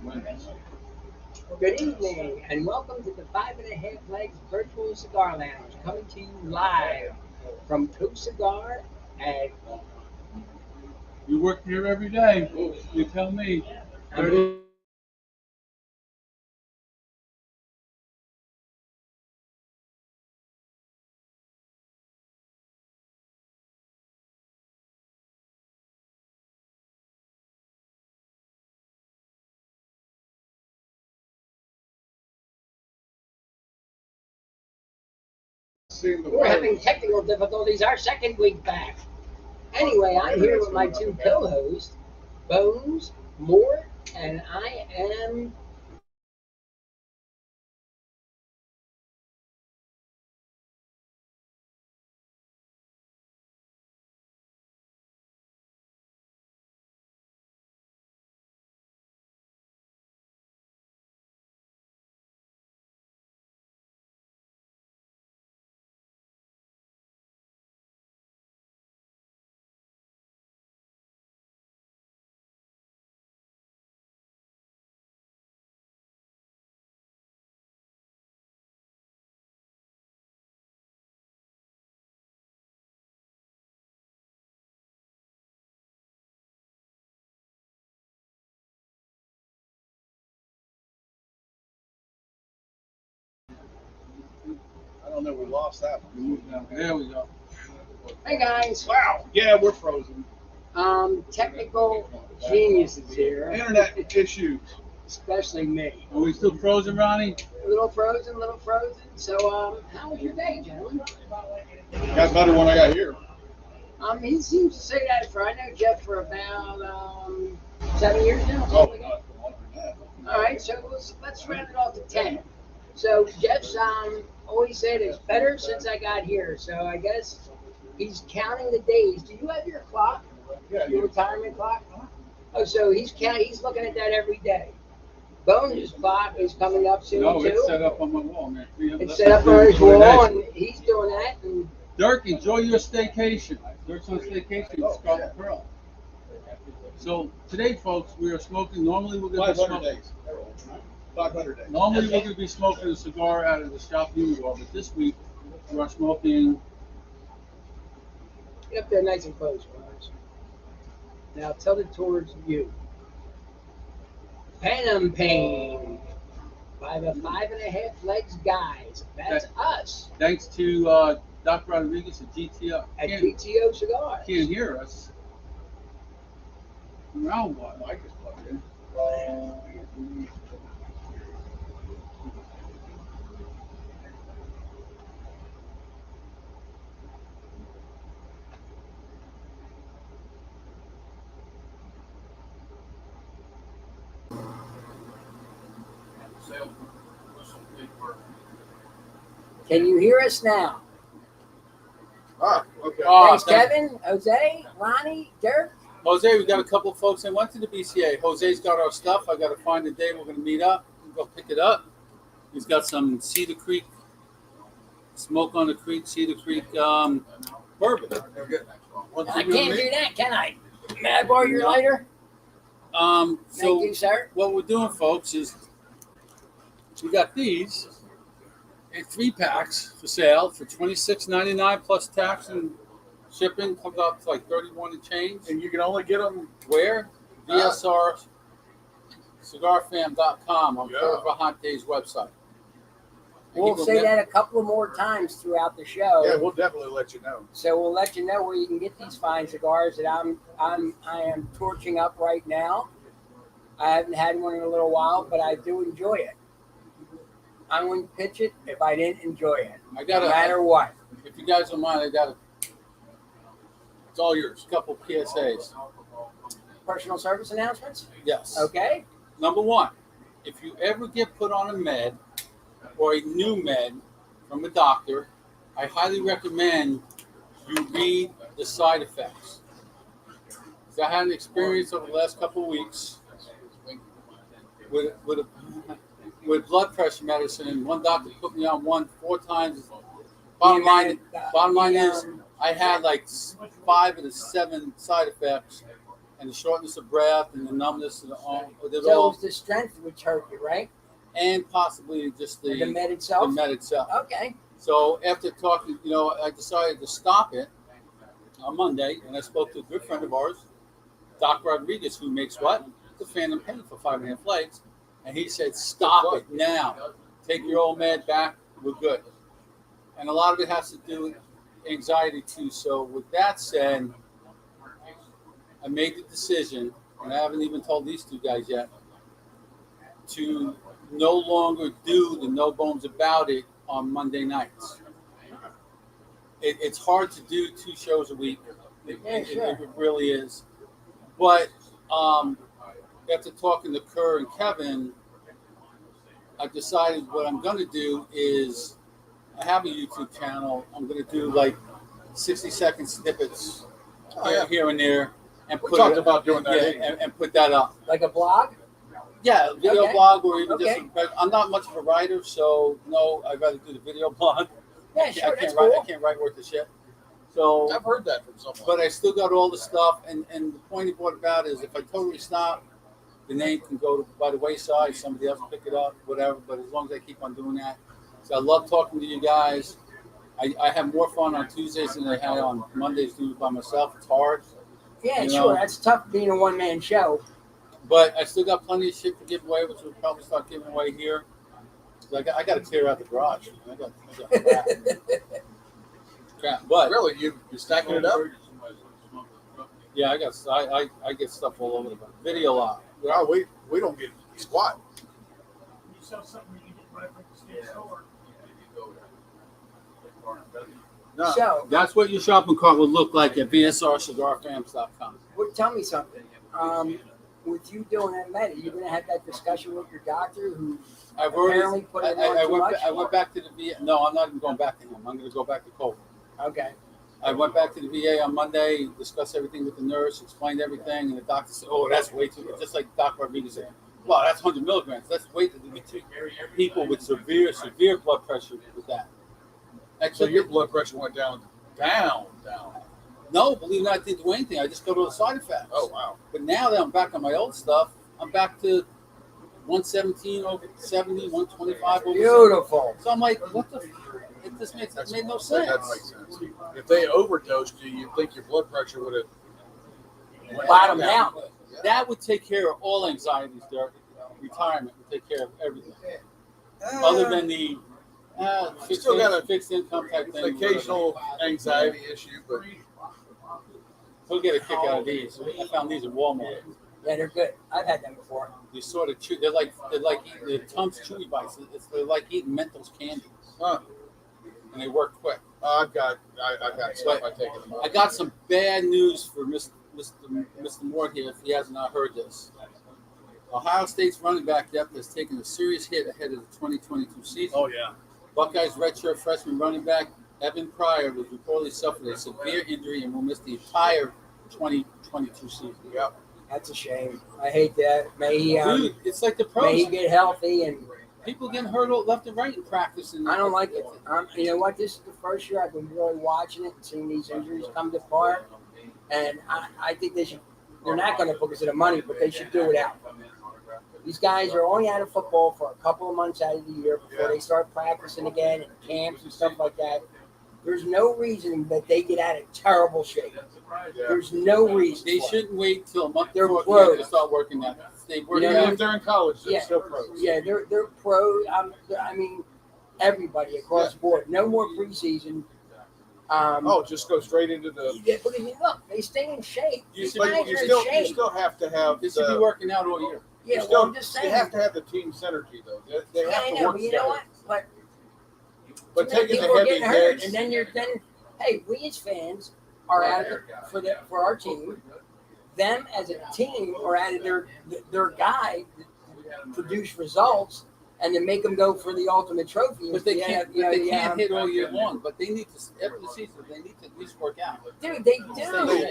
Good evening, and welcome to the Five and a Half Legs Virtual Cigar Lounge, coming to you live from Coke Cigar at You work here every day. You tell me. 30. We're having technical difficulties our second week back. Anyway, I'm here with my two co-hosts, Bones, Mort, and I am. I don't know. We lost that one. There we go. Hey guys, Wow. Yeah, we're frozen. technical geniuses here, Internet issues. especially me. Are we still frozen, Ronnie? A little frozen, a little frozen. So, how was your day, gentlemen? Got better when I got here. He seems to say that for I know Jeff for about 7 years now. Oh, something like not longer than that. that. All right, so let's round it off to 10. So Jeff's always said it's better since I got here. So I guess he's counting the days. Do you have your clock? Yeah, Your retirement clock? Oh, so he's looking at that every day. Bones' clock is coming up soon No, too. it's set up on my wall, man. It's set up on his wall, and he's doing that. And Dirk, enjoy your staycation. Dirk's on staycation with Oh, Scarlet yeah. Pearl. So today, folks, we are smoking. Normally, we're going to be 500 smoking. days. 500 days. Normally, we're going to be smoking a cigar out of the shop humidor, but this week we are smoking. get up there nice and close, Bones. Now tilt it towards you. Phantom Pain by the Five and a Half Legs guys. That's us Thanks to Dr. Rodriguez at GTO. at GTO Cigars. Can't hear us. Now what? Mike is plugged in. Can you hear us now? Ah, okay. Thanks, Kevin, Jose, Ronnie, Dirk. Jose, we got a couple of folks that went to the BCA. Jose's got our stuff. I got to find the day we're going to meet up and go pick it up. He's got some Cedar Creek, Smoke on the Creek, Cedar Creek bourbon. I can't do that, can I? May I borrow your lighter? Thank So you, sir. what we're doing, folks, is we got these in 3-packs for sale for $26.99 plus tax and shipping. Comes up to like 31 and change. And you can only get them. Where? VSR cigarfam.com on Yeah. Kurt Vahante's website. We'll say that a couple more times throughout the show. Yeah, we'll definitely let you know. So we'll let you know where you can get these fine cigars that I am torching up right now. I haven't had one in a little while, but I do enjoy it. I wouldn't pitch it if I didn't enjoy it, I got no matter what. if you guys don't mind, I got it's all yours. A couple PSAs. Personal service announcements? Yes. Okay. Number one, if you ever get put on a med or a new med from a doctor, I highly recommend you read the side effects. 'Cause I had an experience over the last couple of weeks with blood pressure medicine. One doctor put me on one 4 times. Bottom line is I had like 5 of the 7 side effects and the shortness of breath and the numbness and all, So it was the strength which hurt you, right? and possibly just The med the itself. med itself. Okay. So after talking, I decided to stop it on Monday, and I spoke to a good friend of ours, Doc Rodriguez, who makes what? The Phantom Pain for 5.5 legs. And he said, stop it now. Take your old med back. We're good. And a lot of it has to do with anxiety too. So with that said, I made the decision, and I haven't even told these two guys yet, to no longer do the No Bones About It on Monday nights. It's hard to do 2 shows a week. It really is. But after talking to Kerr and Kevin, I decided what I'm going to do is I have a YouTube channel. I'm going to do like 60-second snippets here and there, and We talked about doing that. and put that up. Like a blog? Yeah, video Okay. blog or even Okay. just. I'm not much of a writer, so no, I'd rather do the video blog. Yeah, sure. I That's can't write. cool. I can't write worth of shit. So, I've heard that from someone. but I still got all the stuff, and the point of what about is if I totally stop, the name can go by the wayside. Somebody else pick it up, whatever. But as long as I keep on doing that, so I love talking to you guys. I have more fun on Tuesdays than I had on Mondays doing it by myself. It's hard, Yeah, You sure. know. That's tough being a one-man show. but I still got plenty of shit to give away, which we'll probably start giving away here. I got to clear out the garage. I got crap. But Really, you stacking it up? yeah, I get stuff all over the place. Video lot. Well, we don't get squat. You sell something you get right from the state store. No. So, That's what your shopping cart would look like at bsrcigarfams.com. tell me something. With you doing that med, are you going to have that discussion with your doctor who I've apparently already. put it on too much? I went back to the VA. No, I'm not even going back to him. I'm going to go back to Cole. Okay. I went back to the VA on Monday, discussed everything with the nurse, explained everything, and the doctor said, "Oh, that's way too." Just like Dr. Rodriguez said, "Well, that's 100 milligrams. That's way too." We treat people with severe blood pressure with that. So your blood pressure went down. No, believe it or not, I didn't do anything. I just go to the side effects. Oh, wow. But now that I'm back on my old stuff, I'm back to 117 over 70, 125 over 70. Beautiful. So I'm like, what the? It just made no sense. That makes sense. If they overdosed you, you'd think your blood pressure would have Bottomed out. That would take care of all anxieties, Derek. Retirement would take care of everything. Other than the still got a fixed income type thing. occasional anxiety issue, but He'll get a kick out of these. I found these at Walmart. Yeah, they're good. I've had them before. They sort of chew. They're like eating the Tums Chewy Bites. They're like eating Mentos candy, and they work quick. I've got stuff I take in the I got some bad news for Mr. Mort here, if he has not heard this. Ohio State's running back depth has taken a serious hit ahead of the 2022 season. Oh, yeah. Buckeyes redshirt freshman running back Evan Pryor was reportedly suffered a severe injury and will miss the entire 2022 season. Yep. That's a shame. I hate that. May he, Dude, it's like the may he pros. get healthy, and People getting hurt left and right in practice. And I don't like it. You know what? This is the first year I've been really watching it and seeing these injuries come to part, and I think they should. They're not going to because of the money, but they should do it out. These guys are only out of football for a couple of months out of the year before they start practicing again and camps and stuff like that. There's no reason that they get out of terrible shape. There's no reason. They for it. shouldn't wait till a month They're before pros. camp to start working that. They work You know, out. If they're in college, they're Yeah. still pros. Yeah, they're pros. I mean, everybody across the board. No more preseason. Just go straight into the. Yeah, but I mean, look, they stay in shape. These But guys you are in still shape. have to have They should be working out all year. Yeah, you well, I'm just you saying. have to have the team synergy though. They Yeah, have I to know, work but you together. know what? But too many taking the people are heavy getting hurt, hits, and then hey, we as fans are out of for our team. Them as a team are out of their guy that produce results, and then make them go for the ultimate trophy. But they Yeah, can't. yeah, They yeah. can't hit all year long. But they need to after the season. They need to at least work out. Dude, they do.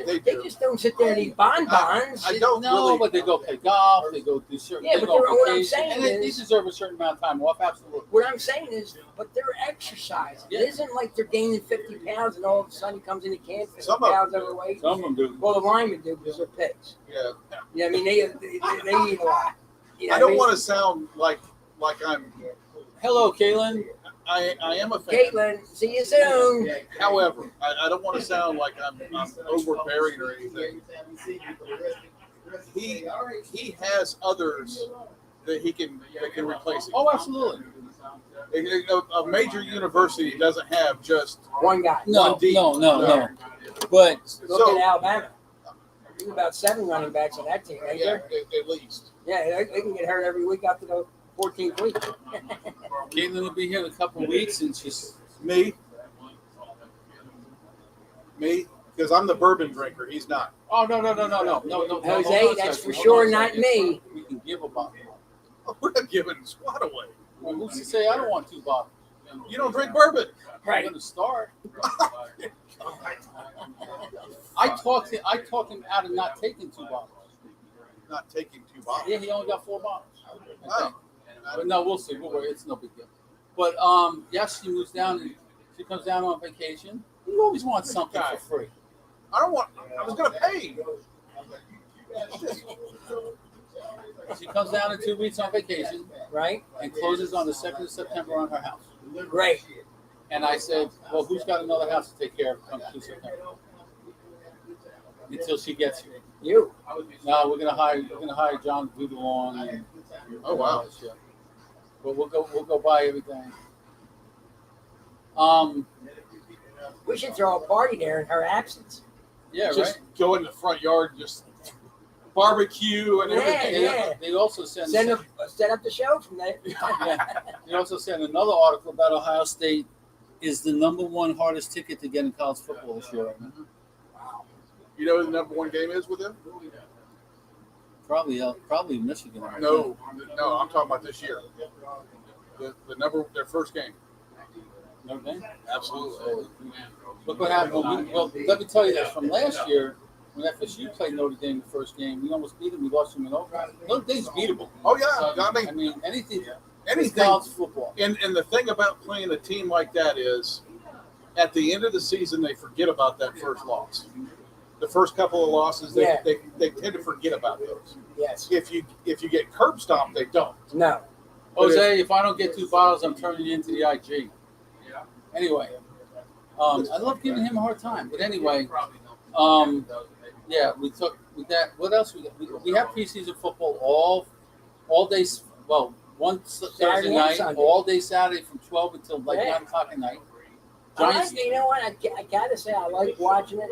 They They do. just don't sit there and eat bonbons. I don't No, really. but they go play golf. They go do certain. Yeah, they but go on what I'm vacation, saying and they is- deserve a certain amount of time off. Absolutely. What I'm saying is, but they're exercising. Yeah. It isn't like they're gaining 50 pounds and all of a sudden he comes into camp 50 Some of pounds them do. overweight. Some of them do. Well, the linemen do because they're pigs. Yeah. You know, I mean, they eat a lot. You know I what don't mean? want to sound like I'm. Hello, Kaylin. I am a fan. Caitlin, see you soon. However, I don't want to sound like I'm overbearing or anything. He has others that can replace him. Oh, absolutely. A major university doesn't have just One guy. No, One deep. no. But Look So- at Alabama. There's about 7 running backs on that team, ain't yeah, there? at least. Yeah, they can get hurt every week up to the 14th week. Caitlin will be here in a couple of weeks, and she's Me, because I'm the bourbon drinker. He's not. no. Jose, that's for sure not me. We can give a bottle. We're not giving squat away. Well, who's to say I don't want 2 bottles? You don't drink bourbon. I'm Right. going to start. I talked him out of not taking 2 bottles. Not taking 2 bottles. Yeah, he only got 4 bottles. I think. Oh. But no, we'll see. It's no big deal. But yes, she moves down and she comes down on vacation. You always want something for free. I don't want. I was going to pay. She comes down in 2 weeks on vacation Right? and closes on the 2nd of September on her house. Great. And I said, well, who's got another house to take care of come 2 September? Until she gets here. You. No, we're gonna hire John to do the lawn. And Oh, wow. all that shit. But we'll go buy everything. We should throw a party there in her absence. Yeah, Just right. go in the front yard, just barbecue and Yeah, everything. yeah. They also send Set up the show from there. They also sent another article about Ohio State is the #1 hardest ticket to get in college football this year. Right now. You know who the #1 game is with him? Probably Michigan. Right? No, I'm talking about this year. Their first game. Notre Dame. Absolutely. Look what happened. Well, let me tell you this. From last year, when FSU played Notre Dame the first game, we almost beat them. We lost them in overtime. Notre Dame's beatable. Oh yeah, I mean, anything. It's anything. college football. And the thing about playing a team like that is, at the end of the season, they forget about that first loss. The first couple of losses, they tend to forget about those. Yes. If you get curb stomped, they don't. No. Jose, if I don't get 2 bottles, I'm turning you into the IG. Anyway, I love giving him a hard time. But anyway, yeah, we got what else we got? We have preseason football all day. Well, one Thursday Saturday and night, Sunday. all day Saturday from 12 until like Yeah. 9 o'clock at night. You know what? I gotta say I like watching it,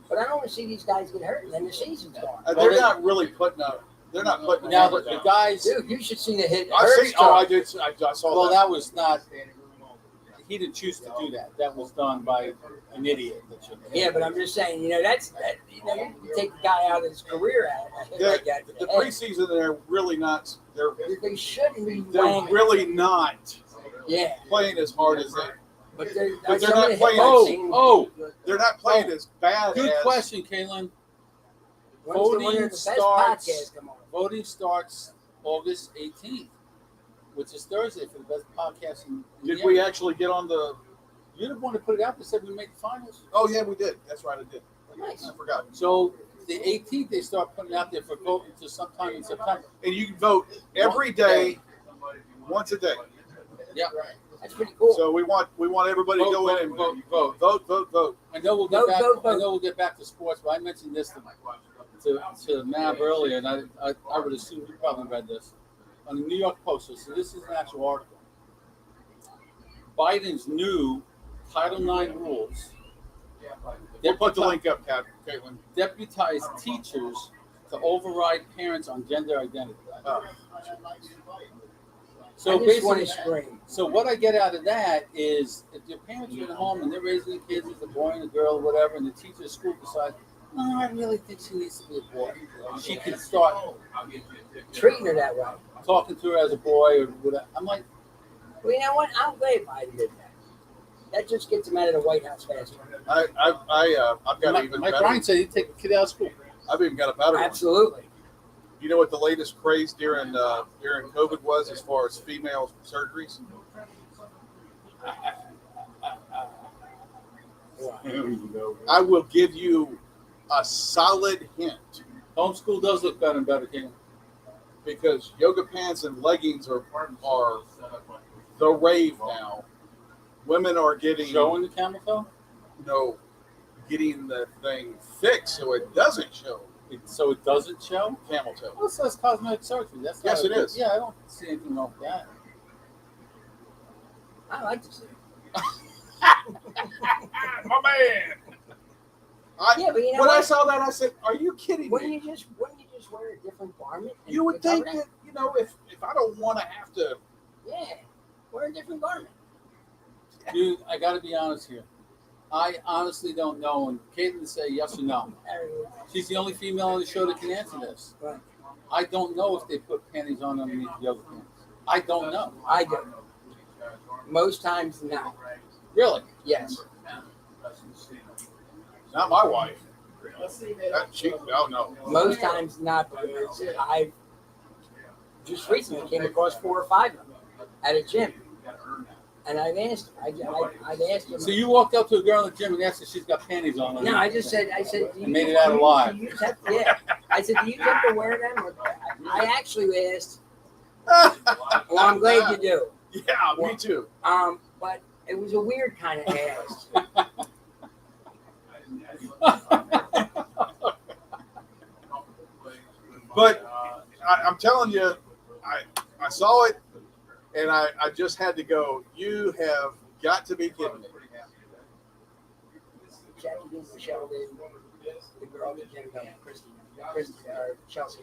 but I don't want to see these guys get hurt and then the season's gone. They're not really putting up. They're not putting. Now the the guys. Dude, you should see the hit. I Hurts see. Oh, I truck. did. I saw Well, that. that was not. He didn't choose to do that. That was done by an idiot. That shouldn't have. Yeah, but I'm just saying, that's you take the guy out of his career out of it like that. The preseason, they're really not. They shouldn't be They're playing. really not Yeah, playing as hard as they. but they're But they're some not of the hits playing- I've seen- They're not playing as bad. Good as, question, Kaylin. When's the winner of the best starts- podcast come on? Voting starts August 18th, which is Thursday for the best podcast. In Did the we area. actually get on the? You're the one that put it out that said we made the finals. Oh yeah, we did. That's right, I did. Nice. I forgot. So the 18th they start putting out there for voting to sometime in September. And you can vote every day, once a day. Yeah. That's pretty cool. So we want everybody to go in and vote. I know we'll get Vote, back. vote, vote. I know we'll get back to sports, but I mentioned this to Mav earlier, and I would assume you probably read this on the New York Post. So this is an actual article. Biden's new Title IX rules We'll put the link up, Caitlin. deputize teachers to override parents on gender identity. So I just want to basically, scream. so what I get out of that is if your parents are at home and they're raising the kids as a boy and a girl or whatever, and the teacher at school decides, no, I really think she needs to be a boy, she can start Treating her that way. talking to her as a boy or whatever. I'm like, Well, you know what? I'm glad Biden did that. That just gets him out of the White House faster. I've got Mike even Mike better. Ryan said he'd take the kid out of school. I've even got a better one. Absolutely. You know what the latest craze during COVID was as far as female surgeries? I will give you a solid hint Homeschool does look better and better, King. because yoga pants and leggings are the rave now. Women are getting Showing the camel toe? no getting the thing fixed so it doesn't show So it doesn't show? camel toe. Well, so that's cosmetic surgery. That's not Yes, it is. Yeah, I don't see anything wrong with that. I like to see it. My man. Yeah, but you know when I what? saw that, I said, "Are you kidding Wouldn't me?" you just wear a different garment? and You would cover think that? that if I don't want to have to. Yeah, wear a different garment. Dude, I got to be honest here. I honestly don't know. And Caitlin to say yes or no. She's the only female on the show that can answer this. Right. I don't know if they put panties on underneath the yoga pants. I don't know. I do. Most times, no. Really? Yes. Not my wife. No. Most times, not because I just recently came across 4 or 5 of them at a gym, and I've asked. I've asked them. So you walked up to a girl in the gym and asked if she's got panties on. No, I said, do you, Made it out alive. do you have, yeah. I said, do you have to wear them? Or, I actually asked. Well, I'm glad you do. Yeah, me too. But it was a weird kind of ask. But I'm telling you, I saw it, and I just had to go. You have got to be kidding me. Jackie did, Michelle did, the girl at the gym, Chelsea.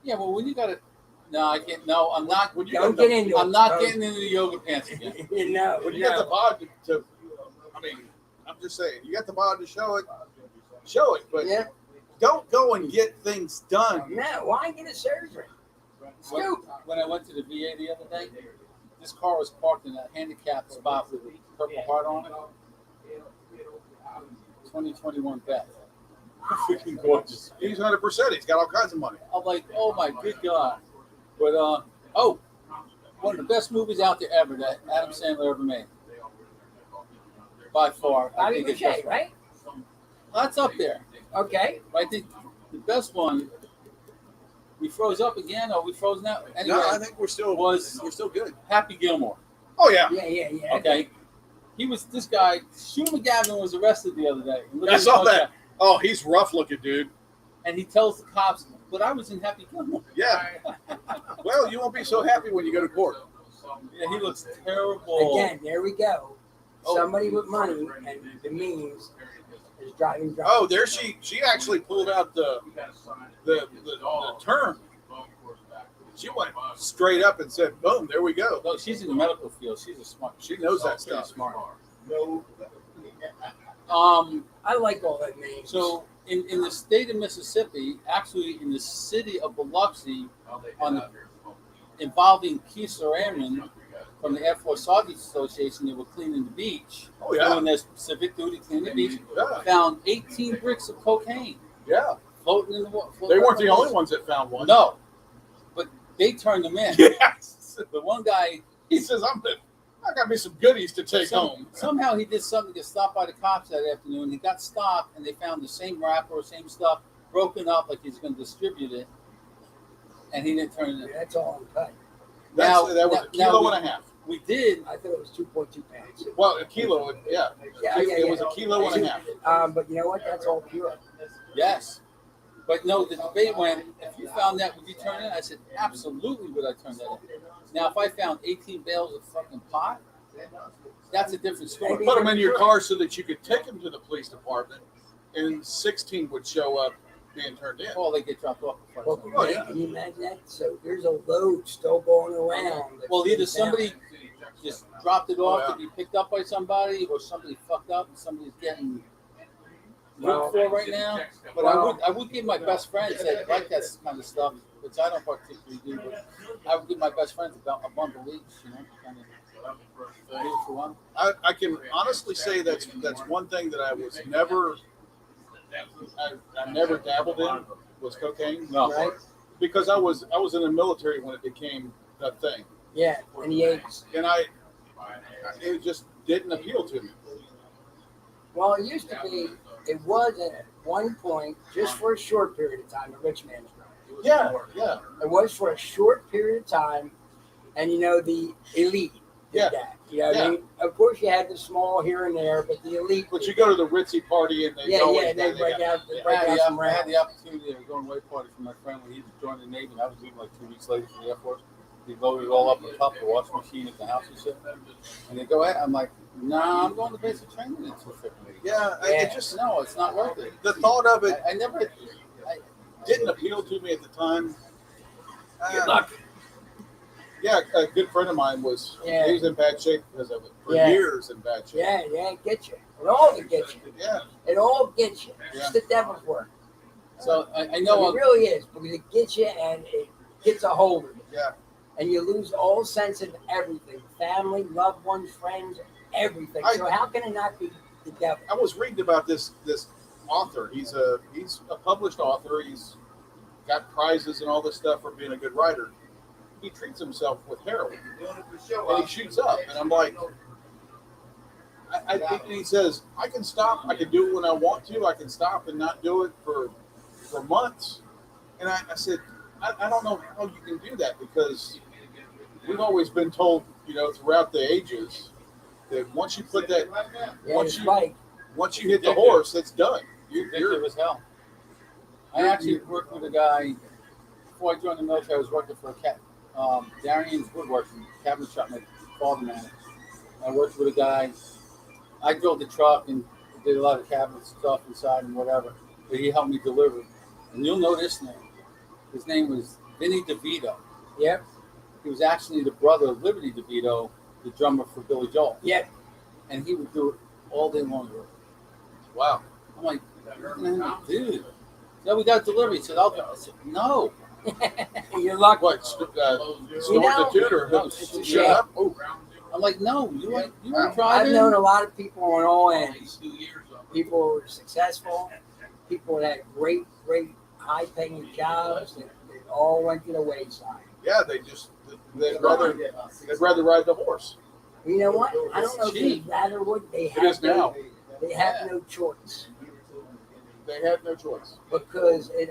Yeah, well, when you got it. No, I can't. No, I'm not. When you Don't got get into it. I'm not bro. getting into the yoga pants again. No, when you got the bod to, I mean, I'm just saying, you got the bod to show it. But Yeah. don't go and get things done. No, why get a surgery? Stupid. When I went to the VA the other day, this car was parked in a handicapped spot with a Purple Heart on it. 2021 Beth. Freaking gorgeous. He's 100%. He's got all kinds of money. I'm like, oh my good God. But, one of the best movies out there ever that Adam Sandler ever made. By far. I Bobby think it's Boucher, best. right? That's up there. Okay. I think the best one, we froze up again, or we frozen out? Anyway, No, I think we're still good. Happy Gilmore. Oh yeah. Yeah. Okay. He was this guy. Shooter McGavin was arrested the other day. Look at I his saw mugshot. that. Oh, he's rough looking, dude. And he tells the cops, "But I was in Happy Gilmore." Yeah. Well, you won't be so happy when you go to court. Yeah, he looks terrible. Again, there we go. Oh. Somebody with money and the means is driving drunk. Oh, there she actually pulled out the term. She went straight up and said, "Boom, there we go." No, she's in the medical field. She's a smart. She knows that Pretty stuff. smart. I like all that names. So in the state of Mississippi, actually in the city of Biloxi, involving Keith Airman from the Air Force Sergeants Association, they were cleaning the beach. Oh yeah. Doing their civic duty, cleaning the beach. Yeah. Found 18 bricks of cocaine Yeah. floating in the water. They weren't the only ones that found one. No, but they turned them in. Yes. The one guy, He says, I got me some goodies to take home. somehow he did something to get stopped by the cops that afternoon. He got stopped, and they found the same wrapper, same stuff, broken up like he's going to distribute it, and he didn't turn it in. That's all uncut. That was a kilo and a half. We did. I thought it was 2.2 pounds. Well, a kilo, yeah. It was a kilo and a half. But you know what? That's all pure. Yes. But no, the debate went, if you found that, would you turn it in? I said, absolutely would I turn that in. Now, if I found 18 bales of fucking pot, that's a different story. Put them in your car so that you could take them to the police department, and 16 would show up being turned in. Well, they get dropped off. Well, Oh, yeah. can you imagine that? So there's a load still going around. that's Well, either down. somebody just dropped it off Oh, yeah. to be picked up by somebody, or somebody fucked up and somebody's getting Well, looked for right now. But I would give my best friends that like that kind of stuff which I don't particularly do, but I would give my best friends a bundle each, kind of do it for one. I can honestly say that's one thing that I was never I never dabbled in was cocaine. No. Right? Because I was in the military when it became a thing, Yeah, in the 80s. and it just didn't appeal to me. Well, it used to be, it was at one point, just for a short period of time, a rich man's drug. Yeah. It was for a short period of time, and the elite did Yeah. that. What I mean? Of course, you had the small here and there, but the elite. But you go to the ritzy party and they always they break out some I had rounds. the opportunity of going away party for my friend when he joined the Navy, and I was leaving like 2 weeks later for the Air Force. He loaded it all up in a cup, the washing machine at the house and shit. And they go ahead. I'm like, nah, I'm going to basic training in 250. Yeah, Yeah. No, it's not worth it. The thought of it I never. didn't appeal to me at the time. Good luck. Yeah, a good friend of mine he was in bad shape because of it. For years in bad shape. Yeah, it gets you. It all can get you. Yeah. It all gets you. It's Yeah. the devil's work. So I know It really is, because it gets you and it gets a hold of you. Yeah. And you lose all sense of everything. Family, loved ones, friends, everything. So how can it not be the devil? I was reading about this author. He's a published author. He's got prizes and all this stuff for being a good writer. He treats himself with heroin, and he shoots up. And I'm like, and he says, I can stop. I can do it when I want to. I can stop and not do it for months. And I said, I don't know how you can do that, because we've always been told, throughout the ages, that once you put that, once you hit the horse, it's done. You're as hell. I actually worked with a guy before I joined the military. I was working for Darian's Woodworking cabinet shop. My father managed. I worked with a guy. I drove the truck and did a lot of cabinet stuff inside and whatever. But he helped me deliver. And you'll know this name. His name was Vinny DeVito. Yep. He was actually the brother of Liberty DeVito, the drummer for Billy Joel. Yep. And he would do it all day long. Wow. I'm like, dude. So we got delivery. He said, I'll go. I said, no. You're lucky. What? Snort the tune or No, shut up? Oh. I'm like, no, you ain't I've driving. known a lot of people on all ends. People who were successful, people that had great, high-paying jobs that all went to the wayside. Yeah, they'd rather ride the horse. You know what? I don't know if they'd rather would. They have no choice. They had no choice. Because it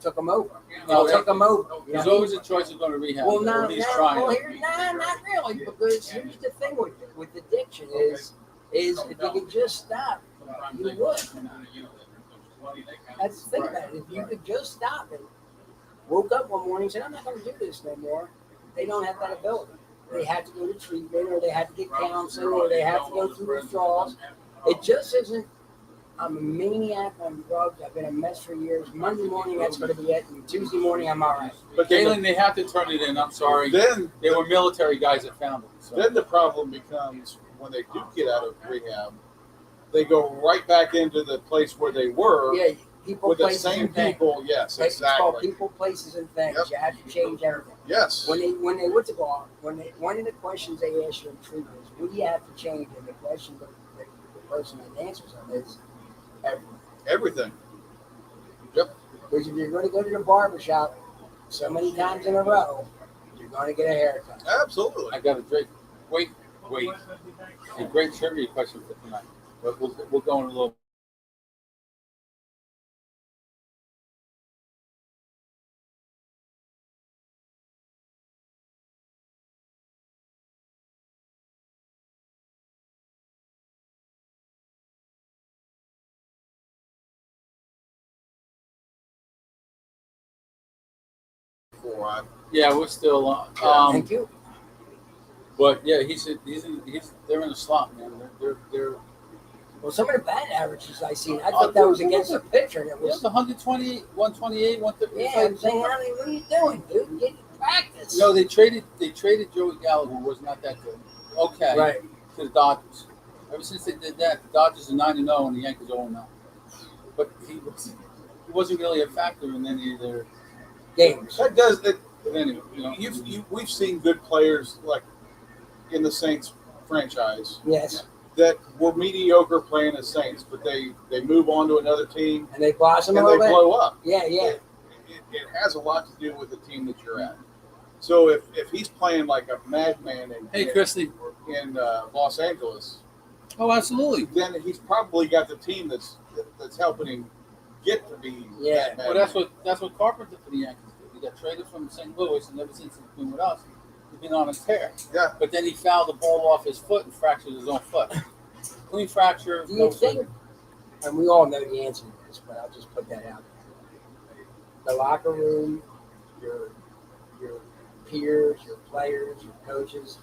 took them over. No, It took them over. There's always a choice of going to rehab. Well, or he's trying. not really, because here's the thing with addiction is if you could just stop, you would. That's the thing about it. If you could just stop and woke up one morning and said, I'm not going to do this no more, they don't have that ability. They had to go to treatment, or they had to get counseling, or they have to go through withdrawals. It just isn't, I'm a maniac on drugs. I've been a mess for years. Monday morning, that's going to be it. And Tuesday morning, I'm all right. But Galen, they have to turn it in. I'm sorry. Then they were military guys that found it. So. Then the problem becomes when they do get out of rehab, they go right back into the place where they were. Yeah, people, with the places, same and things. people. Yes, It's called exactly. people, places, and things. Yep. You have to change everything. Yes. When they what's it called? One of the questions they ask you in treatment is, what do you have to change? And the question the person that answers them is Everything. Yep. Because if you're going to go to the barbershop so many times in a row, you're going to get a haircut. Absolutely. I got a great, wait, a great trivia question for tonight. But we'll go in a little. Yeah, we're still on. Thank you. But yeah, they're in a slump, man. They're Well, some of the batting averages I seen, I thought that was against a pitcher. And it was 128, 128, 135. Yeah, I'm saying, what are you doing, dude? Get practice. No, they traded Joey Gallo, who was not that good. Okay, Right. To the Dodgers. Ever since they did that, the Dodgers are 9-0 and the Yankees are 0-9. But he wasn't really a factor in any of their games. That does that. But anyway, We've seen good players like in the Saints franchise Yes, that were mediocre playing as Saints, but they move on to another team and they blossom a and they little bit. blow up. Yeah. It has a lot to do with the team that you're at. So if he's playing like a madman hey, Christy. in Los Angeles, Oh, absolutely. then he's probably got the team that's helping him get to be Yeah. that Well, madman. that's what Carpenter did for the Yankees did. He got traded from St. Louis, and ever since he's been with us, he's been on a tear. Yeah. But then he fouled the ball off his foot and fractured his own foot. Clean fracture. Do you No think? surgery. And we all know the answer to this, but I'll just put that out there. The locker room, your peers, your players, your coaches,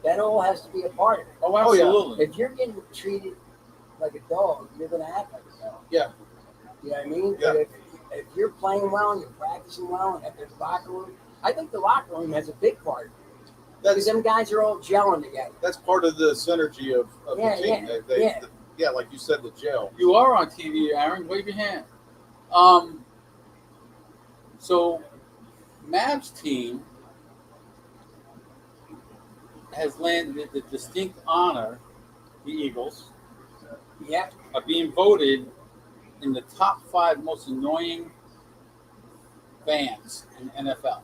that all has to be a part of it. Oh, Oh, yeah. absolutely. If you're getting treated like a dog, you're going to act like a dog. Yeah. You know what I mean? Yeah. But if you're playing well and you're practicing well and if there's locker room, I think the locker room has a big part. Because them guys are all gelling together. That's part of the synergy of Yeah, the team. yeah. Yeah, like you said, the gel. You are on TV, Aaron. Wave your hand. So, Mav's team has landed the distinct honor, the Eagles, Yep. of being voted in the top 5 most annoying fans in the NFL.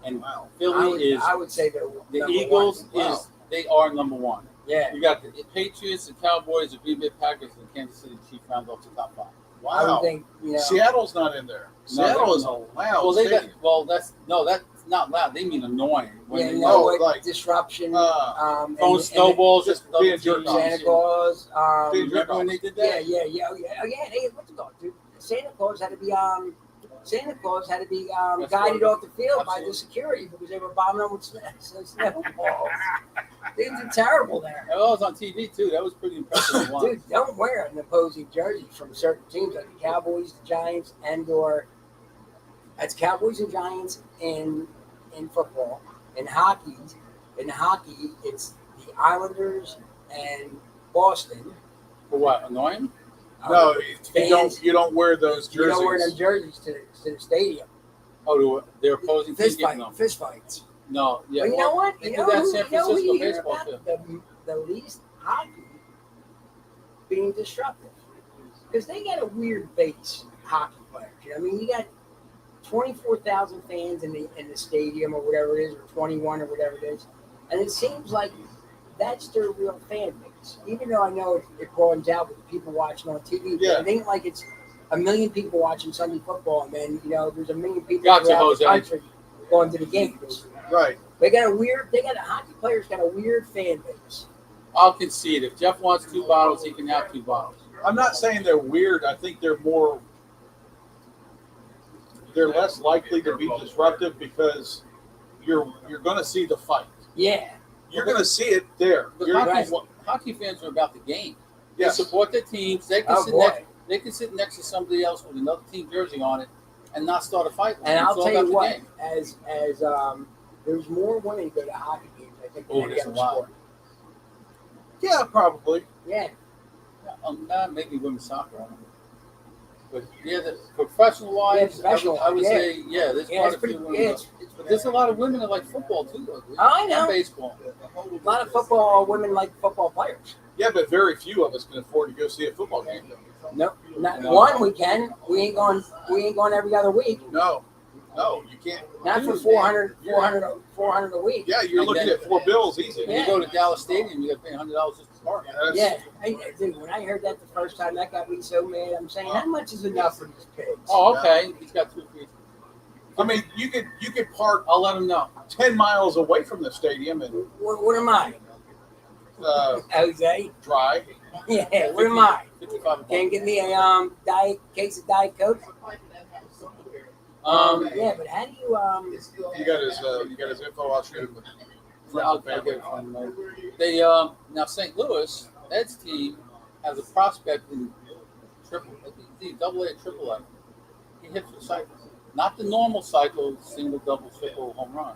And Wow. Philly I would say they're the number Eagles one. Wow. they are number 1. Yeah. You got the Patriots, the Cowboys, the Green Bay Packers, and the Kansas City Chiefs round off the top 5. I would Wow. think, Seattle's not in there. Seattle is a loud Well, stadium. that's not loud. They mean annoying. When yeah, they no, like like disruption. throwing snowballs, just just being other jerk teams. offs. Santa Claus. Being jerk Remember when they did that? Yeah. Hey, what's it called, dude? Santa Claus had to be That's guided right. off the field by Absolutely. the security because they were bombing them with snowballs. Things are terrible there. That was on TV too. That was pretty impressive. Dude, don't wear an opposing jersey from certain teams like the Cowboys, the Giants, that's Cowboys and Giants in football. In hockey, it's the Islanders and Boston. For what? Annoying? No, Fans, you don't wear those you jerseys. don't wear them jerseys to the stadium. Oh, their opposing team getting them. Fist fights. No, yeah. But you know what? They You do know that in who, San you know who Francisco you hear baseball about too. the least hockey being disruptive because they got a weird base hockey players. You know what I mean? You got 24,000 fans in the stadium or whatever it is, or 21 or whatever it is, and it seems like that's their real fan base. Even though I know it broadens out with people watching on TV, Yeah. but it ain't like it's a million people watching Sunday football, and then there's a million people Gotcha, throughout Jose. the country going to the games. Right. Hockey players got a weird fan base. I'll concede. If Jeff wants 2 bottles, he can have 2 bottles. I'm not saying they're weird. I think they're less likely to be disruptive because you're going to see the fight. Yeah. You're going to see it there. But You're- hockey fans are about the game. Yes. They support their teams. They can Oh, boy. they can sit next to somebody else with another team jersey on it and not start a fight. And I'll It's all tell you about the what, game. as there's more women go to hockey games, I think, than Oh, any there's a other lot. sport. Yeah, probably. Yeah. Maybe women's soccer. I don't know. But yeah, the professional wise, I would yeah. say, yeah, there's Yeah, quite it's a pretty. few Yeah, women. it's But there's a lot of women that like football too, though. Oh, I know. And baseball. a lot of football women like football players. Yeah, but very few of us can afford to go see a football game. Nope. Not No. one we can. We ain't going every other week. No, you can't. Not for Dude, 400 a week. Yeah, you're And looking then- at $4 easy. When you go to Dallas Stadium, you got to pay $100 just to park. That's- Yeah. Dude, when I heard that the first time, that got me so mad. I'm saying, how much is enough for these pigs? Oh, okay. He's got 2 feet. I mean, you could park I'll let him know. 10 miles away from the stadium and What am I? Jose? drive. Yeah, what am I? 55 a Can't give me a case of Diet Coke? Yeah, but how do you You got his info. I'll shoot him. I'll get it from him. They now St. Louis, Ed's team has a prospect in double A, triple A. He hit for cycle, not the normal cycle, single, double, triple, home run.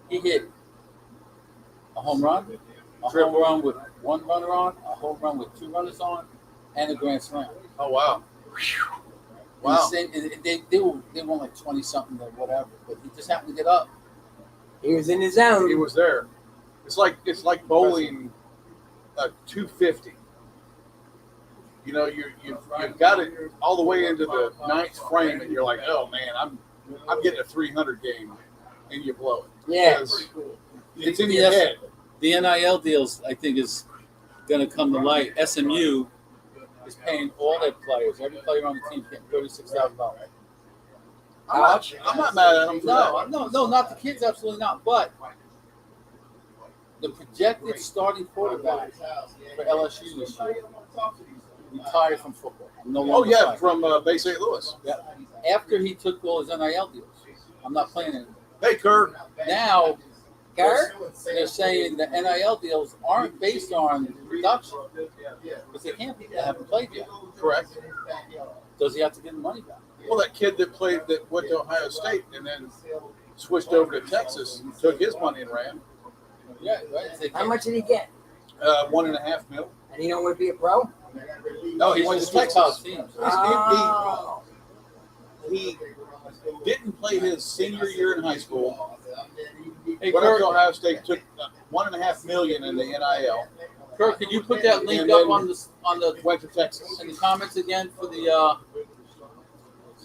He hit a home run, a home run with 1 runner on, a home run with 2 runners on, and a grand slam. Oh wow. Wow. And they were like 20 something or whatever, but he just happened to get up. He was in his zone. He was there. It's like bowling 250. You know, you've got it all the way into the ninth frame, and you're like, oh man, I'm getting a 300 game, and you blow it. Yeah. Because it's in your head. The NIL deals, I think, is going to come to light. SMU is paying all their players, every player on the team, getting $36,000. I'm not mad at him for that. No, not the kids, absolutely not. But the projected starting quarterback for LSU this year retired from football. No Oh longer yeah, playing. from Bay St. Louis. Yeah. After he took all his NIL deals, I'm not playing anymore. Hey, Kerr. Now Kerr? they're saying the NIL deals aren't based on production because they can't be. They haven't played yet. Correct. Does he have to get the money back? Well, that kid that went to Ohio State and then switched over to Texas, took his money and ran. Yeah, right. They How can't- much did he get? $1.5 million. And he don't want to be a pro? No, he He's went to just switched Texas. teams. Oh. He didn't play his senior year in high school. Hey, Went up to Kirk, Ohio State, took $1.5 million in the NIL. Kirk, could you put that link And up then- on the Went to Texas. in the comments again for the?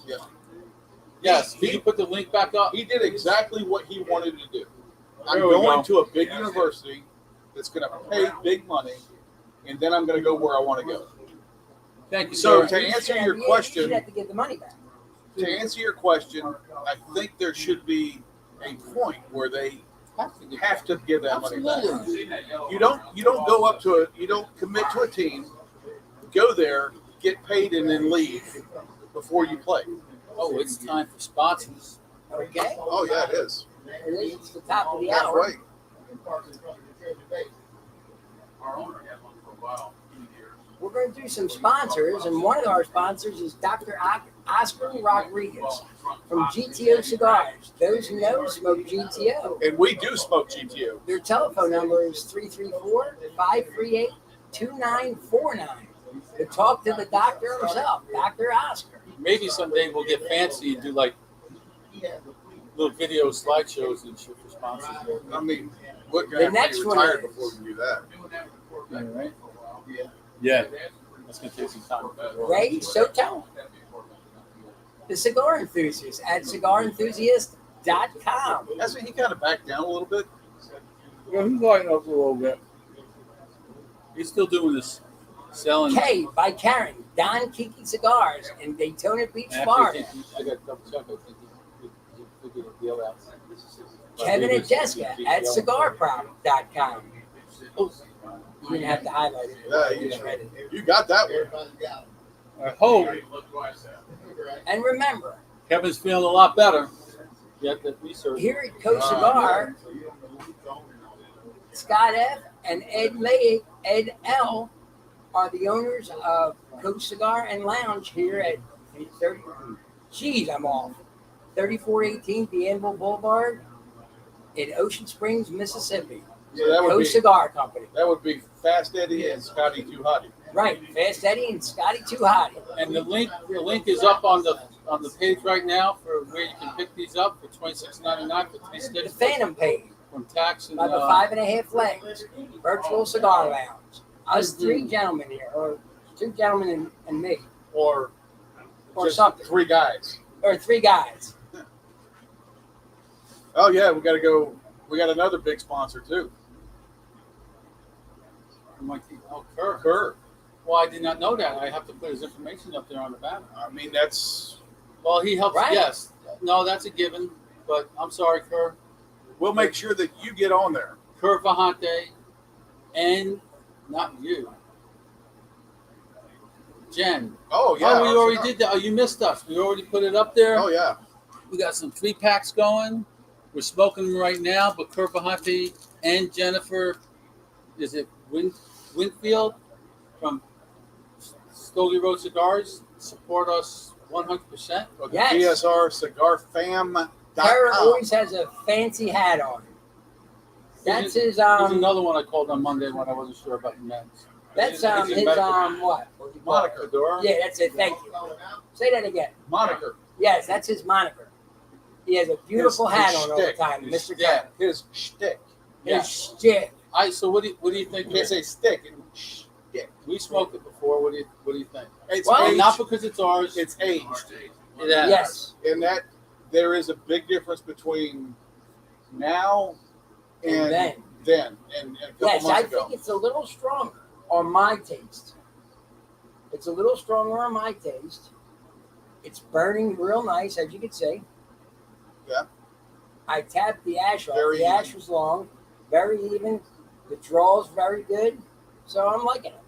Yeah. Yes. Can you put the link back up? He did exactly what he wanted to do. I'm There we going go. to a big university that's going to pay big money, and then I'm going to go where I want to go. Thank you, So sir. to answer your He'd question, have to get the money back. I think there should be a point where they have to give that money back. Absolutely. You don't go up to you don't commit to a team, go there, get paid, and then leave before you play. Oh, it's time for sponsors. Okay? Oh yeah, it is. It is. It's the top of the hour. Halfway. We're going to do some sponsors, and one of our sponsors is Dr. Oscar Rodriguez from GTO Cigars. Those who know smoke GTO. And we do smoke GTO. Their telephone number is 334-538-2949. To talk to the doctor himself, Dr. Oscar. Maybe someday we'll get fancy and do like little video slideshows and shit for sponsors. I mean, what The guy have next to be one retired is- before we can do that? Yeah, right? Yeah. That's gonna take some time. Ray Soto, the cigar enthusiast at cigarenthusiast.com. Hasn't he kind of backed down a little bit? Yeah, he's lighting up a little bit. He's still doing this selling. K by Karen, Don Kiki Cigars in Daytona Beach, Actually, Florida. I got to double check. I think he figured the deal out. Kevin and Jessica at cigarproduct.com. Oh, You didn't have to highlight it. Yeah, You just read it. You got that one. I hope And remember, Kevin's feeling a lot better. You have to research. here at Co Cigar, Scott F. and Ed L. are the owners of Co Cigar and Lounge here at 3418 Bienville Boulevard in Ocean Springs, Mississippi. So that would Co be Cigar Company. Fast Eddie and Scotty Too Hottie. Right, Fast Eddie and Scotty Too Hottie. And the link is up on the page right now for where you can pick these up for $26.99 for 3 The sticks Phantom page from tax and by the 5.5 Legs Virtual Cigar Lounge. Us three gentlemen here, or two gentlemen and me, or or Just something, 3 guys. or 3 guys. Oh yeah, we got to go. We got another big sponsor too. Kerr. Kerr. Well, I did not know that. I have to put his information up there on the banner. I mean, that's. Well, he helps. Right. Yes. No, that's a given. But I'm sorry, Kerr. We'll make sure that you get on there. Kerr Vahante, and not you, Jen. Oh yeah. Oh, we already did that. Oh, you missed us. We already put it up there. Oh yeah. We got some 3-packs going. We're smoking them right now. But Kerr Vahante and Jennifer, is it Winfield from Stoli Road Cigars, support us 100%. Yes. BSR Cigar Fam. Kerr always has a fancy hat on. That's his There's another one I called on Monday when I wasn't sure about the meds. That's It's a his medical- what? What do you call it? Moniker. Fedora. Yeah, that's it. Thank you. Say that again. Moniker. Yes, that's his moniker. He has a beautiful His hat on all the shtick. time, His Mr. shtick. Kirk. His shtick. Yeah. His shtick. So what do you think? You can't say stick. Shtick. We smoked it before. What do you think? It's Well, And aged. not because it's ours. It's aged. It has. Yes. And that there is a big difference between now and then. and a couple Yes, I months ago. think it's a little stronger on my taste. It's a little stronger on my taste. It's burning real nice, as you can see. Yeah. I tapped the ash off. Very The ash was long, very even. The draw's very good. So I'm liking it.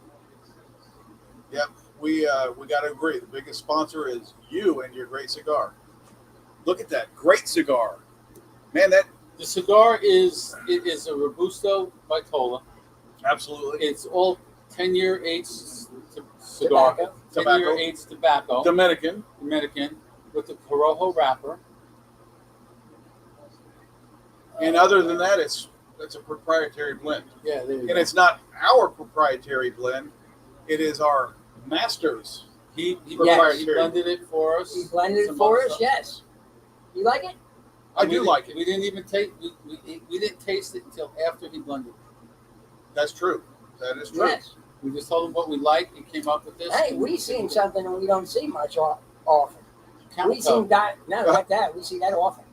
Yep, we got to agree. The biggest sponsor is you and your great cigar. Look at that great cigar, man. That The cigar is a Robusto Vitola. absolutely It's all 10-year aged cigar. Tobacco. 10-year aged tobacco. Dominican. Dominican with the Corojo wrapper. And other than that, it's a proprietary blend. Yeah, there you And go. it's not our proprietary blend; it is our master's. He Yes. blended it for us. He blended it Some for other us, stuff. yes. You like it? I do like it. We didn't even taste. We didn't taste it until after he blended it. That's true. That is true. Yes. We just told him what we liked. He came up with this. Hey, we seen something we don't see much often. Camel We toe. seen not that. We see that often.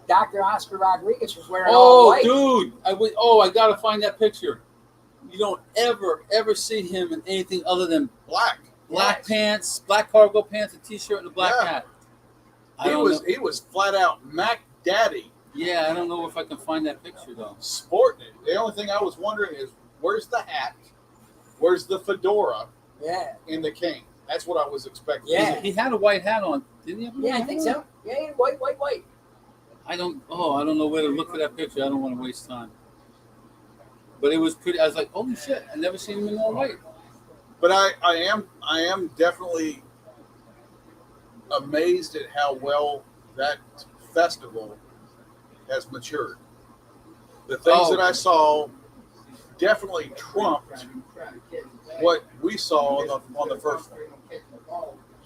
Dr. Oscar Rodriguez was wearing all Oh, white. dude! I gotta find that picture. You don't ever see him in anything other than Black. black Yes. pants, black cargo pants, a t-shirt, and a black Yeah. hat. He was flat out Mac Daddy Yeah, I don't know if I can find that picture though. sporting it. The only thing I was wondering is where's the hat, where's the fedora, Yeah. and the cane. That's what I was expecting. Yeah. He had a white hat on, didn't he? Have a Yeah, white I think hat on? so. Yeah, white. I don't know where to look for that picture. I don't want to waste time. But it was pretty. I was like, holy shit! I never seen him in all white. But I am definitely amazed at how well that festival has matured. The things that I saw definitely trumped what we saw on the first one.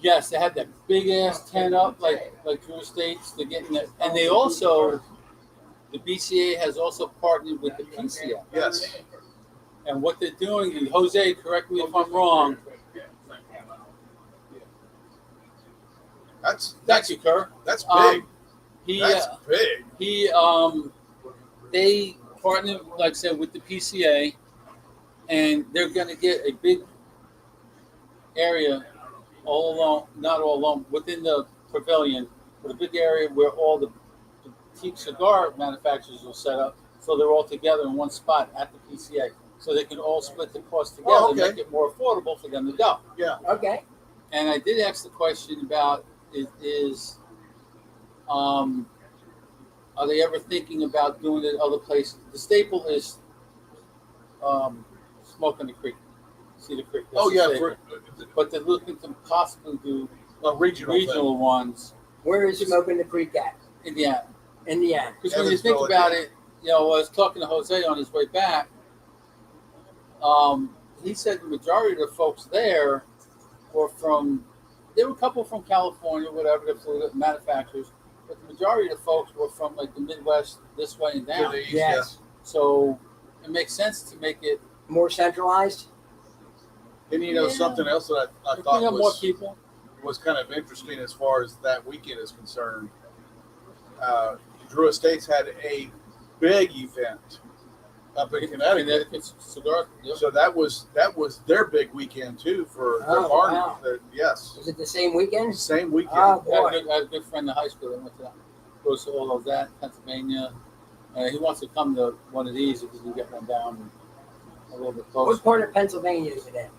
Yes, they had that big ass tent up like Drew Estates. They're getting that, and they also, the BCA has also partnered with the PCA. Yes. And what they're doing, and Jose, correct me if I'm wrong. That's Thank you, Kerr. that's big. He That's big. they partnered, like I said, with the PCA, and they're going to get a big area all along, not all along, within the pavilion, but a big area where all the boutique cigar manufacturers will set up, so they're all together in one spot at the PCA, so they can all split the cost together Oh, and okay. make it more affordable for them to go. Yeah. Okay. And I did ask the question about are they ever thinking about doing it other places? The staple is Smoke in the Creek, Cedar Creek. That's Oh the yeah. staple. But they're looking to possibly do A regional thing. regional ones, Where is Smoking the Creek at? Indiana. Indiana. Because when you think Evansville, about it, I was talking to Jose on his way back. He said the majority of the folks there were there were a couple from California, whatever, the manufacturers, but the majority of the folks were from like the Midwest, this way and To down. the east, Yes. So it makes sense to make it More centralized. And Yeah. something else that I bring thought up more people. was kind of interesting as far as that weekend is concerned. Drew Estates had a big event up in Connecticut. Connecticut cigar. Yep. So that was their big weekend too for their Oh, party. wow. Yes, Was it the same weekend? same weekend. Oh, I had a good friend in high school that went to that. Goes to all of that, Pennsylvania. He wants to come to one of these if we can get one down a little bit What closer. part of Pennsylvania is it in?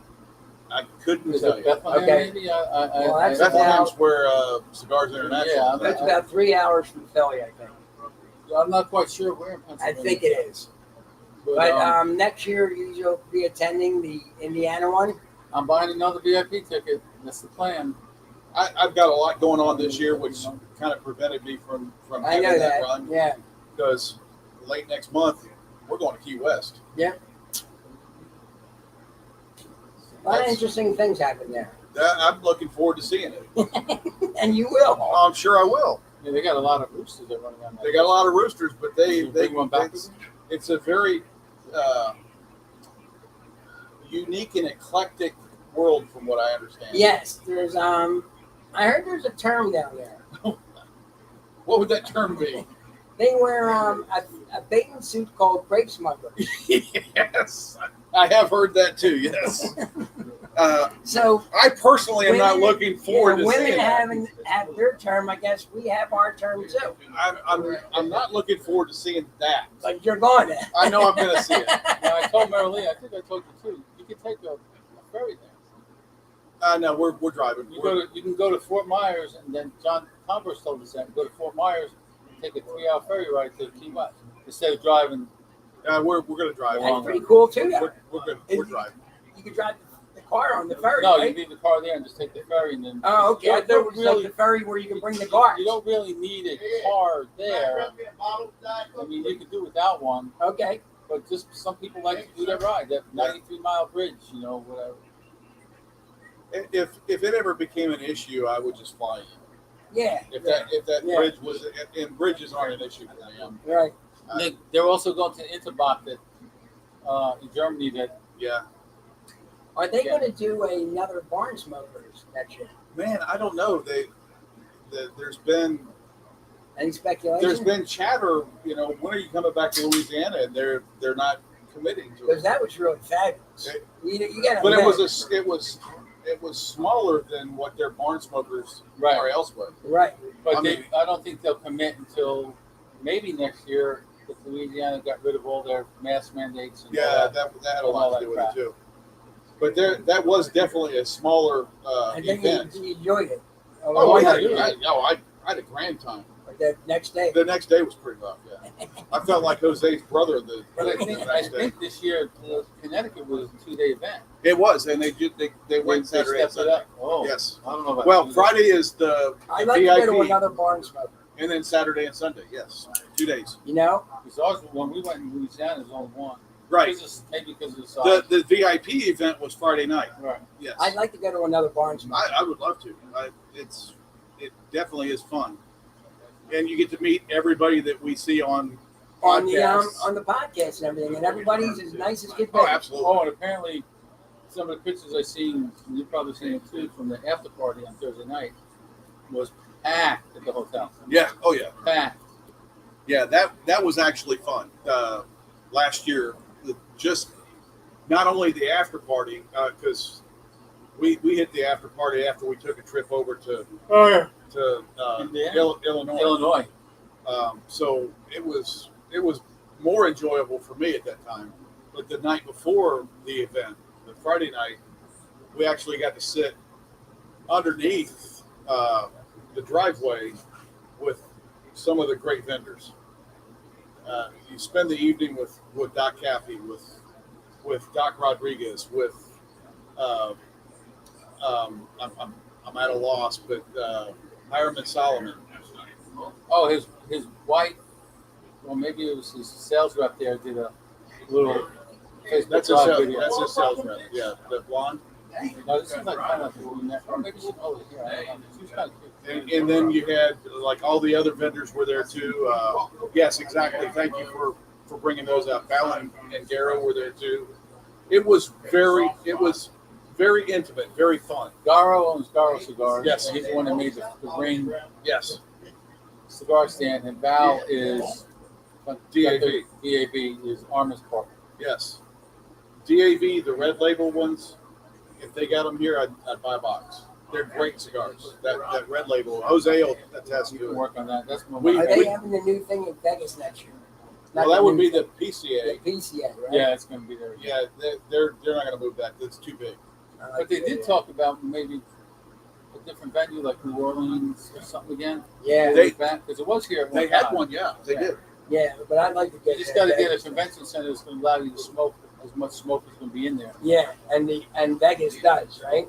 I couldn't Is tell it you. Bethlehem Okay. maybe? Well, that's Bethlehem's where Cigars International. Yeah, is. That's about 3 hours from Philly, I think. I'm not quite sure where in I Pennsylvania. think it is. But next year you'll be attending the Indiana one. I'm buying another VIP ticket. That's the plan. I've got a lot going on this year, which kind of prevented me from I having know that that. run Yeah. because late next month we're going to Key West. Yeah. A lot of interesting things happen there, I'm looking forward to seeing it. and you will. I'm sure I will. Yeah, they got a lot of roosters that run around. They got a lot of roosters, but they bring one back. it's a very unique and eclectic world, from what I understand. Yes, there's I heard there's a term down there. What would that term be? They wear a bathing suit called grape smuggler. Yes, I have heard that too. Yes. So I personally am not women- looking forward to women seeing that. have their term. I guess we have our term too. I'm not looking forward to seeing that. But you're going to. I know I'm going to see it. Now, I told Marilee, I think I told you too. You can take a ferry there. No, we're driving. You can go to Fort Myers, and then John Converse told us that. You go to Fort Myers and take a 3-hour ferry ride to Key West instead of driving. We're going to drive. That's pretty cool too. Though. We're good. We're driving. You can drive the car on the ferry. No, right? you leave the car there and just take the ferry, and then. Oh, okay. I thought it was really, like the ferry where you can bring the car. You don't really need a car there. I mean, you can do without one, Okay. but just some people like to do that ride, that 93-mile bridge, whatever. If it ever became an issue, I would just fly in. Yeah. If that Yeah. bridge was, and bridges aren't an issue for me. Right. They're also going to Interbach in Germany. That Yeah, Are they Yeah. going to do another barn smokers next year? man, I don't know. There's been Any speculation? chatter. When are you coming back to Louisiana? And they're not committing to Because it. that was really fabulous. You got to. But it was smaller than what their barn smokers Right. are elsewhere. Right. But I mean- I don't think they'll commit until maybe next year if Louisiana got rid of all their mask mandates. And all Yeah, that. that had a lot to do with it too. But that was definitely a smaller And then event. you enjoyed it. Oh, yeah, I had a grand time. But the next day. The next day was pretty rough. Yeah, I felt like Jose's brother. But I the think next day. this year Connecticut was a 2-day event. It was, and they went They Saturday and stepped it Sunday. up. Oh, Yes. I don't know about Well, 2 days. Friday is the I'd like to go to VIP, another barn smoker. and then Saturday and Sunday. Yes, 2 days. You know? Because ours, when we went in Louisiana, it was only one. Right. Maybe because of the size. The VIP event was Friday night. Right. Yes, I'd like to go to another barn smoker. I would love to. It definitely is fun, and you get to meet everybody that we see on podcasts. on the podcast and everything, and everybody's as nice as can be. Oh, absolutely. Oh, and apparently some of the pictures I seen, and you've probably seen it too, from the after party on Thursday night, was packed at the hotel. Yeah. Oh, yeah. Packed. Yeah. That was actually fun. Last year, just not only the after party, because we hit the after party after we took a trip over to Indiana? Illinois. Illinois. So it was more enjoyable for me at that time. But the night before the event, the Friday night, we actually got to sit underneath the driveway with some of the great vendors. You spend the evening with Doc Caffey, with Doc Rodriguez, with I'm at a loss, but Hiram Solomon. Oh, his wife, well, maybe it was his sales rep there, did a little Facebook That's Live video. a sales rep. Yeah, the blonde. No, this is like kind of doing that. Or maybe she's over here. I don't know. She was kind of cute. And then you had like all the other vendors were there too. Yes, exactly. Thank you for bringing those up. Fallon and Garrow were there too. It was very intimate, very fun. Garo owns Garo Cigars. Yes. And he's the one that made the ring Yes, cigar stand. And Val is DAV. DAV is Armin's partner. Yes, DAV, the red label ones. If they got them here, I'd buy a box. They're great cigars. That red label. Jose will attest You to can it. work on that. That's my We- Are they having the new thing in Vegas next year? Not Well, that would new be the thing, PCA. the PCA, right? Yeah, it's going to be there. Yeah, they're not going to move that. It's too big. But they did talk about maybe a different venue like New Orleans or something again. Yeah, They- Because it was here. At They one had time. one. Yeah, they did. yeah, but I'd like to You get. just that got to get a Vegas. convention center that's going to allow you to smoke as much smoke as going to be in there. Yeah, and Vegas does, right?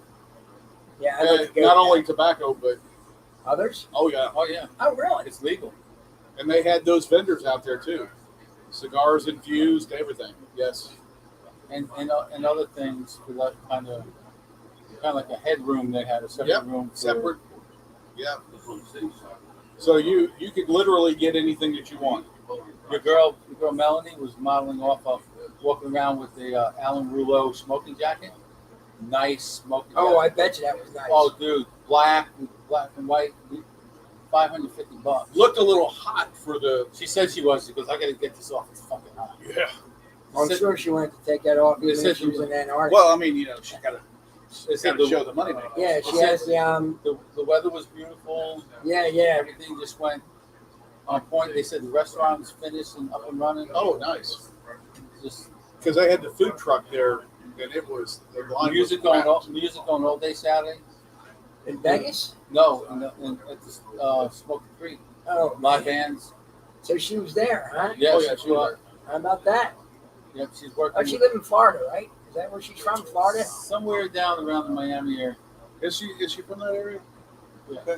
Yeah, I'd like to go Not to only tobacco, but others. oh yeah, Oh yeah, Oh, really? it's legal. and they had those vendors out there too. Cigars infused, everything. Yes. And other things for that kind of kind of like a headroom. They had a separate Yep, room. For, separate. Yeah. So you could literally get anything that you want. Your girl Melanie was modeling off of walking around with the Alan Rouleau smoking jacket. Nice smoking Oh, I jacket. bet you that was nice. Oh, dude, black and white, $550. Looked a little hot for the. She said she was. She goes, I got to get this off. It's fucking hot. Yeah. I'm Said- sure she wanted to take that off They even said if she she was was- in Antarctica. Well, I mean, she got They said to show the money maker. Yeah, she They has said the weather was beautiful. yeah. Everything just went on point. They said the restaurant was finished and up and running. Oh, nice. Just Because they had the food truck there, and it was the line music was going all day Saturday. In Vegas? No, at the Smoky Creek. Oh, Live bands. so she was there, huh? Yeah, Oh, yeah, she she was. How about that? Yep, she's working Oh, she live in Florida, right? Is that where she's from, Florida? somewhere down around the Miami area. Is she from that area? Yeah. Okay.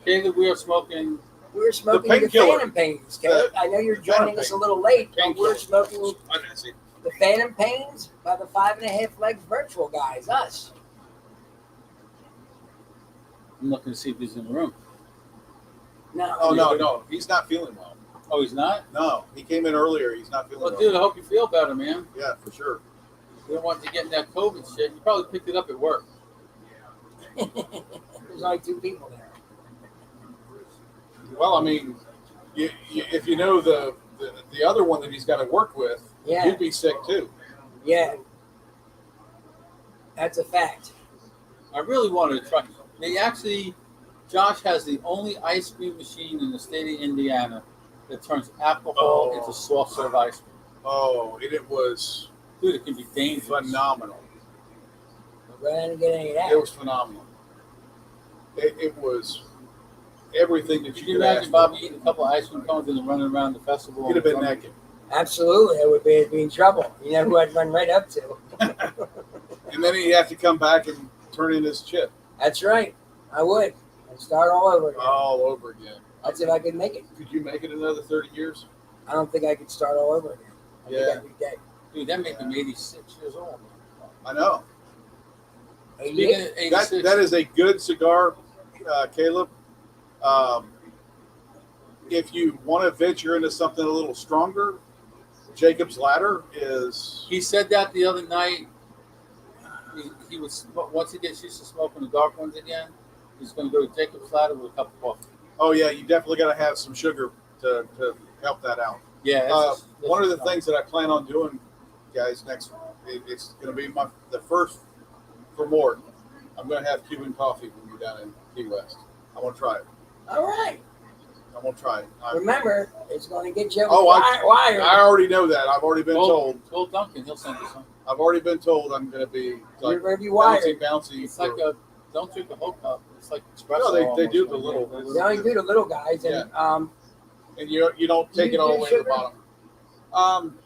Caleb, we are smoking. We were smoking The the Painkiller. Phantom Pains, Caleb. I know you're Phantom joining us a Pain. little late, but Painkiller. we're smoking I didn't see. the Phantom Pains by the 5.5 Legs Virtual guys, us. I'm looking to see if he's in the room. No. Oh no, he's not feeling well. Oh, he's not? No, he came in earlier. He's not feeling Well, well. dude, I hope you feel better, man. Yeah, for sure. We don't want you getting that COVID shit. You probably picked it up at work. There's only 2 people there. Well, I mean, if you know the other one that he's got to work with, Yeah. you'd be sick too. Yeah. That's a fact. I really wanted to try. They actually, Josh has the only ice cream machine in the state of Indiana that turns alcohol Oh. into soft serve ice cream. Oh, it was Dude, it can be dangerous. phenomenal. We're going to get any of that. It was phenomenal. It was everything that Could you you could ask imagine for. Bobby eating a couple of ice cream cones and then running around the festival? He'd have been naked. Absolutely. It would be in trouble. You know who I'd run right up to? And then he'd have to come back and turn in his chip That's right. I would. And start all over again. all over again. That's if I could make it. Could you make it another 30 years? I don't think I could start all over again. I Yeah. think I'd be dead. Dude, that made him 86 years old. I know. Speaking 88? of 86, That is a good cigar, Caleb. If you want to venture into something a little stronger, Jacob's Ladder is. he said that the other night. He was once he gets used to smoking the dark ones again, he's going to go to Jacob's Ladder with a cup of coffee. Oh yeah, you definitely got to have some sugar to help that out. Yeah, that's One of the things that I plan on doing, guys, next it's going to be the first for Mort. I'm going to have Cuban coffee when we're down in Key West. I want to try it. All right. I want to try it. Remember, it's going to get you Oh, wired. I already know that. I've already been told. Told Duncan, he'll send you some. I've already been told I'm going to be You're like going to be wired. bouncy. It's like don't drink the whole cup. It's like espresso. No, they almost. do the little- They only do the little guys. And and you don't take Do it you all do the way to the sugar? bottom.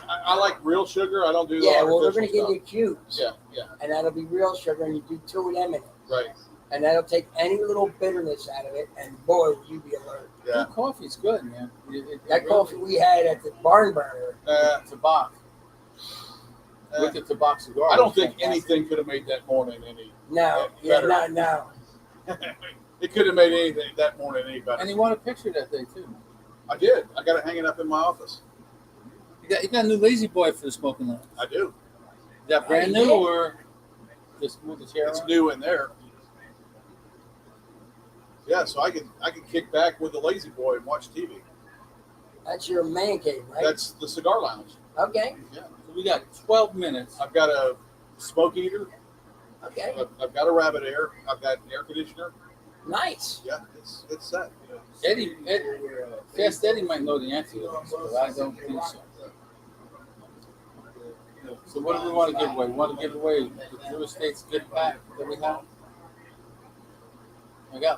I like real sugar. I don't do the yeah, well, they're artificial going to give stuff. you cubes. Yeah, And that'll be real sugar, and you do 2 of them in it. right. And that'll take any little bitterness out of it, and boy, will you be alert. Yeah. Dude, coffee's good, man. That coffee we had at the barn burner. Tobacco. With the tobacco cigar. I don't it's think fantastic. anything could have made that morning any. No, Better. no. It could have made anything that morning any better. And he won a picture that day too. I did. I got it hanging up in my office. You got a new lazy boy for the smoking lounge. I do. Is that brand new or just move the chair? It's on? new in there. Yeah, so I can kick back with the lazy boy and watch TV. That's your man cave, right? That's the cigar lounge. Okay, Yeah. So we got 12 minutes. I've got a smoke eater. okay. I've got a rabbit air. I've got an air conditioner. Nice. Yeah, it's set. Fast Eddie might know the answer to this, but I don't think so. So what do we want to give away? We want to give away the Drew Estates gift pack that we have.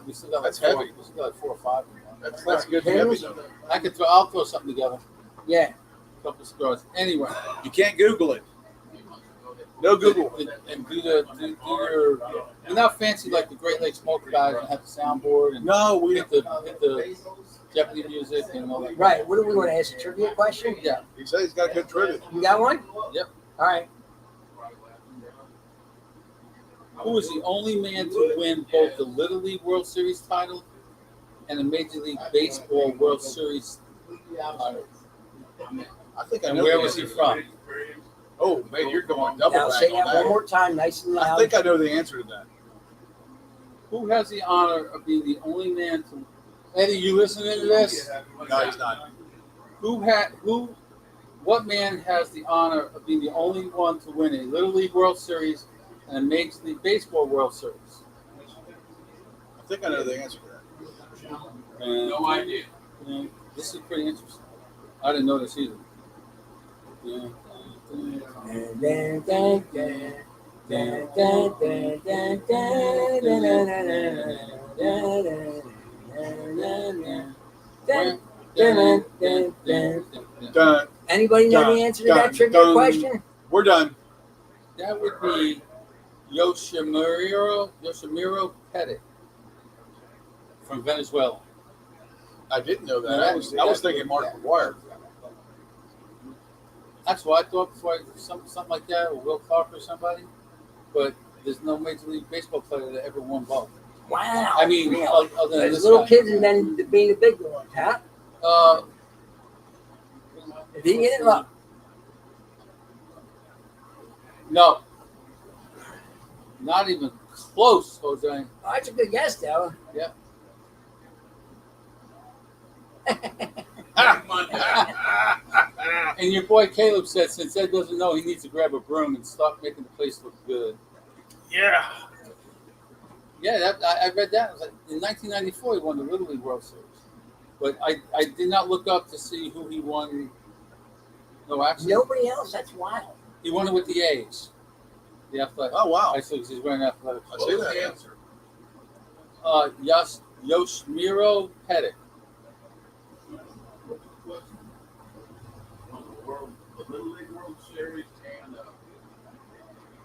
We still got like That's 4. heavy. We still got like 4 or 5. That's good. Heavy though. I'll throw something together. Yeah. A couple of cigars. Anyway. You can't Google it. No Google. And do your. We're not fancy like the Great Lakes Smoke guys and have the soundboard and No, we. hit the Jeopardy music and all that. Right. What do we want to ask? A trivia question? Yeah. He said he's got good trivia. You got one? Yep. All right. Who was the only man to win both the Little League World Series title and the Major League Baseball World Series title? I think I And know. where the was he answer. from? Oh man, you're going double Now back say on that that. one more time, nice and I loud. think I know the answer to that. Who has the honor of being the only man to? Eddie, you listening to this? No, he's not. What man has the honor of being the only one to win a Little League World Series and a Major League Baseball World Series? I think I know the answer to that. No idea. Yeah, this is pretty interesting. I didn't know this either. Yeah. Done. Anybody know the answer to that trivia question? We're done. That would be Yoshimiro Pettit from Venezuela. I didn't know that. No, I was thinking Mark McGuire. That's what I thought before. Something like that, or Will Clark or somebody. But there's no Major League Baseball player that ever won both. Wow. I mean, really? other than There's this little guy. kids and then being the big ones, huh? If he get it up. No, not even close, Jose. Oh, that's a good guess, though. Yeah. And your boy Caleb said, since Ed doesn't know, he needs to grab a broom and start making the place look good. Yeah. Yeah, I read that. I was like, in 1994, he won the Little League World Series. But I did not look up to see who he won. No, actually, Nobody else. That's wild. he won it with the A's. The Athletic. Oh wow. I see he's wearing athletic. I see that answer. Yoshimiro Pettit.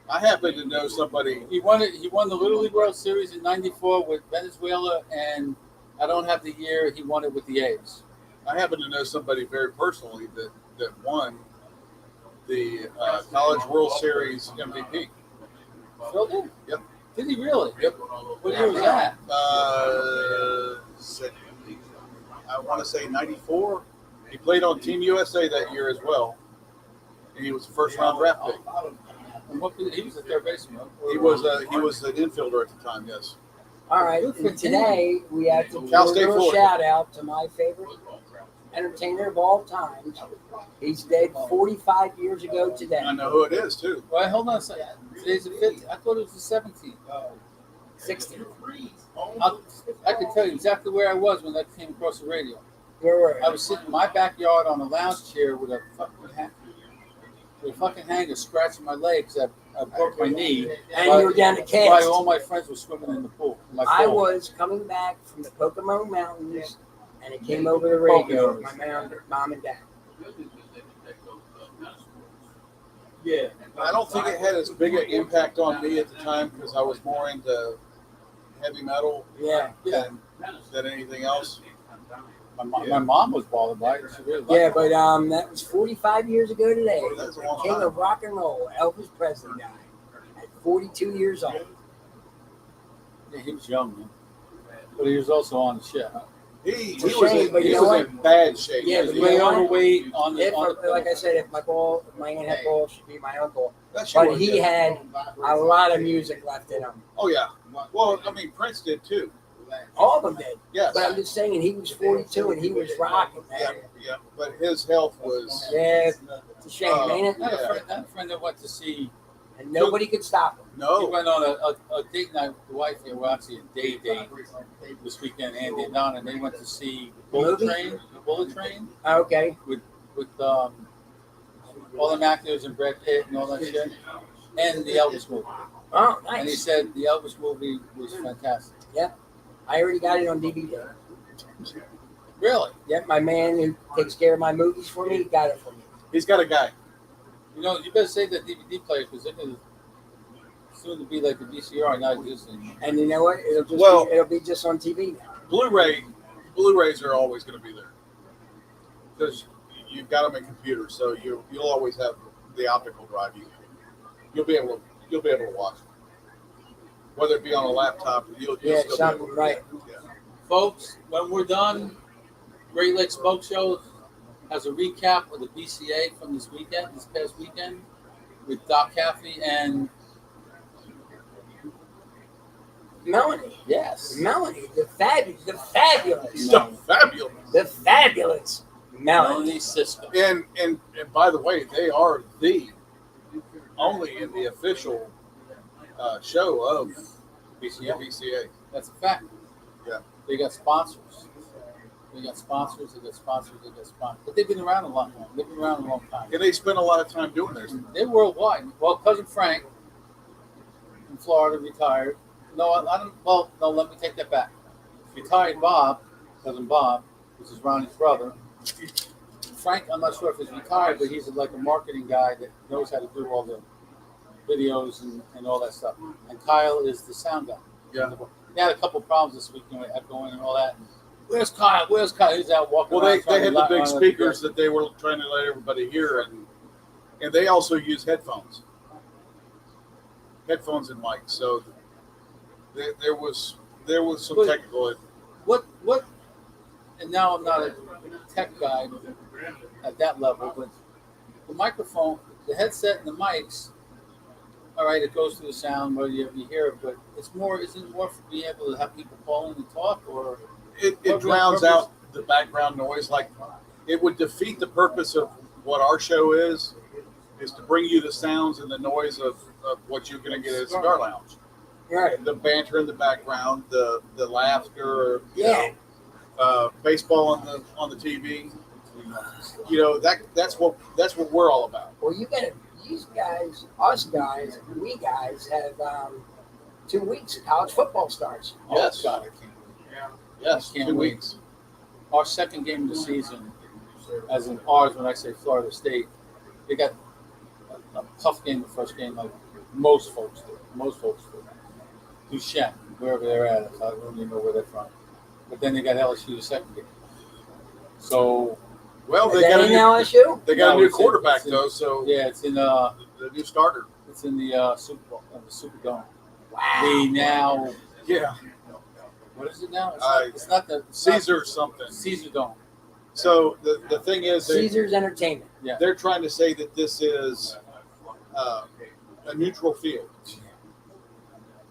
I happen to know somebody. He won it. He won the Little League World Series in '94 with Venezuela, and I don't have the year. He won it with the A's. I happen to know somebody very personally that won the College World Series MVP. Phil did? Yep. Did he really? Yep. What year was that? I want to say '94. He played on Team USA that year as well, and he was a first round draft pick. And he was a third baseman. He was an infielder at the time. Yes. All right. And today, we have to do Cal a State little Florida. shout out to my favorite entertainer of all time. He's dead 45 years ago today. I know who it is too. Well, hold on a second. Today's the 15th. I thought it was the 17th. 60. I can tell you exactly where I was when that came across the radio. Where were I you? was sitting in my backyard on a lounge chair with a fucking hanger scratching my leg because I broke my knee. And you were down to While cast. all my friends were swimming in the pool. I was coming back from the Pocono Mountains, and it came over the radio with my mom and dad. Yeah. I don't think it had as big an impact on me at the time because I was more into heavy metal Yeah. than anything else. My mom was bothered by it. She really liked Yeah, it. but that was 45 years ago today. That's a The long king time. of rock and roll, Elvis Presley, died at 42 years old. Yeah, he was young, man. But he was also on the show. He It's a was, shame, but he you know was in bad shape. Yeah, He but was you way know what? overweight on the. If, like I said, if my aunt had balls, she'd be my uncle. That shit But was he good. had a lot of music left in him. Oh yeah. Well, I mean Prince did too. All of them did. Yes. But I'm just saying, he was 42 and he was rocking, Yeah, man. yeah. But his health was. Yeah, it's a shame, ain't I it? had a friend that went to see. And nobody could stop him. He No. went on a date night with the wife. Well, actually a day date this weekend. Andy and Donna, and they went to see Bullet Movie? Train. The Bullet Train Okay. with all them actors and Brad Pitt and all that shit, and the Elvis movie. Oh, And he nice. said the Elvis movie was fantastic. I already got it on DVD. Really? Yep, my man who takes care of my movies for me got it for me. He's got a guy. You know, you better save that DVD player because they're going to soon to be like the VCR, not just anymore. And you know what? Well- It'll be just on TV now. Blu-rays are always going to be there because you've got them in computers, so you'll always have the optical drive. You'll be able to watch. whether it be on a laptop. You'll Yeah, still be something, able to, right. Yeah. Folks, when we're done, Great Lakes Smoke Show has a recap of the BCA from this past weekend, with Doc Caffey and Melanie. yes, Melanie, the fabulous, So fabulous. the fabulous Melanie. Melanie's sister. And by the way, they are the only in the official show of BCA. BCA. That's a fact. Yeah. They got sponsors. But they've been around a long time. They've been around a long time. And they spend a lot of time doing this. They're worldwide. Well, cousin Frank in Florida retired. No, I don't. Well, no. Let me take that back. Retired Bob, cousin Bob, which is Ronnie's brother. Frank, I'm not sure if he's retired, but he's like a marketing guy that knows how to do all the videos and all that stuff. And Kyle is the sound guy. Yeah. They had a couple problems this week, echoing and all that. Where's Kyle? He's out walking Well, around. they had the big around speakers that they were trying to let everybody hear, and they also use headphones and mics. So there was some But- technical. What? And now I'm not a tech guy at that level, but the microphone, the headset, and the mics. All right, it goes through the sound whether you hear it, but it's more. Isn't it more for being able to have people call in and talk, or It What drowns purpose? out the background noise. Like it would defeat the purpose of what our show is to bring you the sounds and the noise of what you're going to get at a cigar lounge. Right. The banter in the background, the laughter, Yeah. baseball on the TV. You know that's what we're all about. Well, you got these guys, us guys, we guys have 2 weeks. College football starts. Yes. God, Yes, I can't 2 wait. weeks. our second game of the season, as in ours when I say Florida State, they got a tough game the first game, like most folks do. Duchenne, wherever they're at, I don't even know where they're from. But then they got LSU the second game. So Well, Is they that got in LSU? they got No, a new it's in- quarterback it's in- though, so yeah, it's in the new starter. Super Bowl, the Superdome. Wow. We now, Yeah, what is it now? I- It's not the Caesar something. Caesar Dome. So the thing is, Caesar's Entertainment. they're trying to say that this is a neutral field.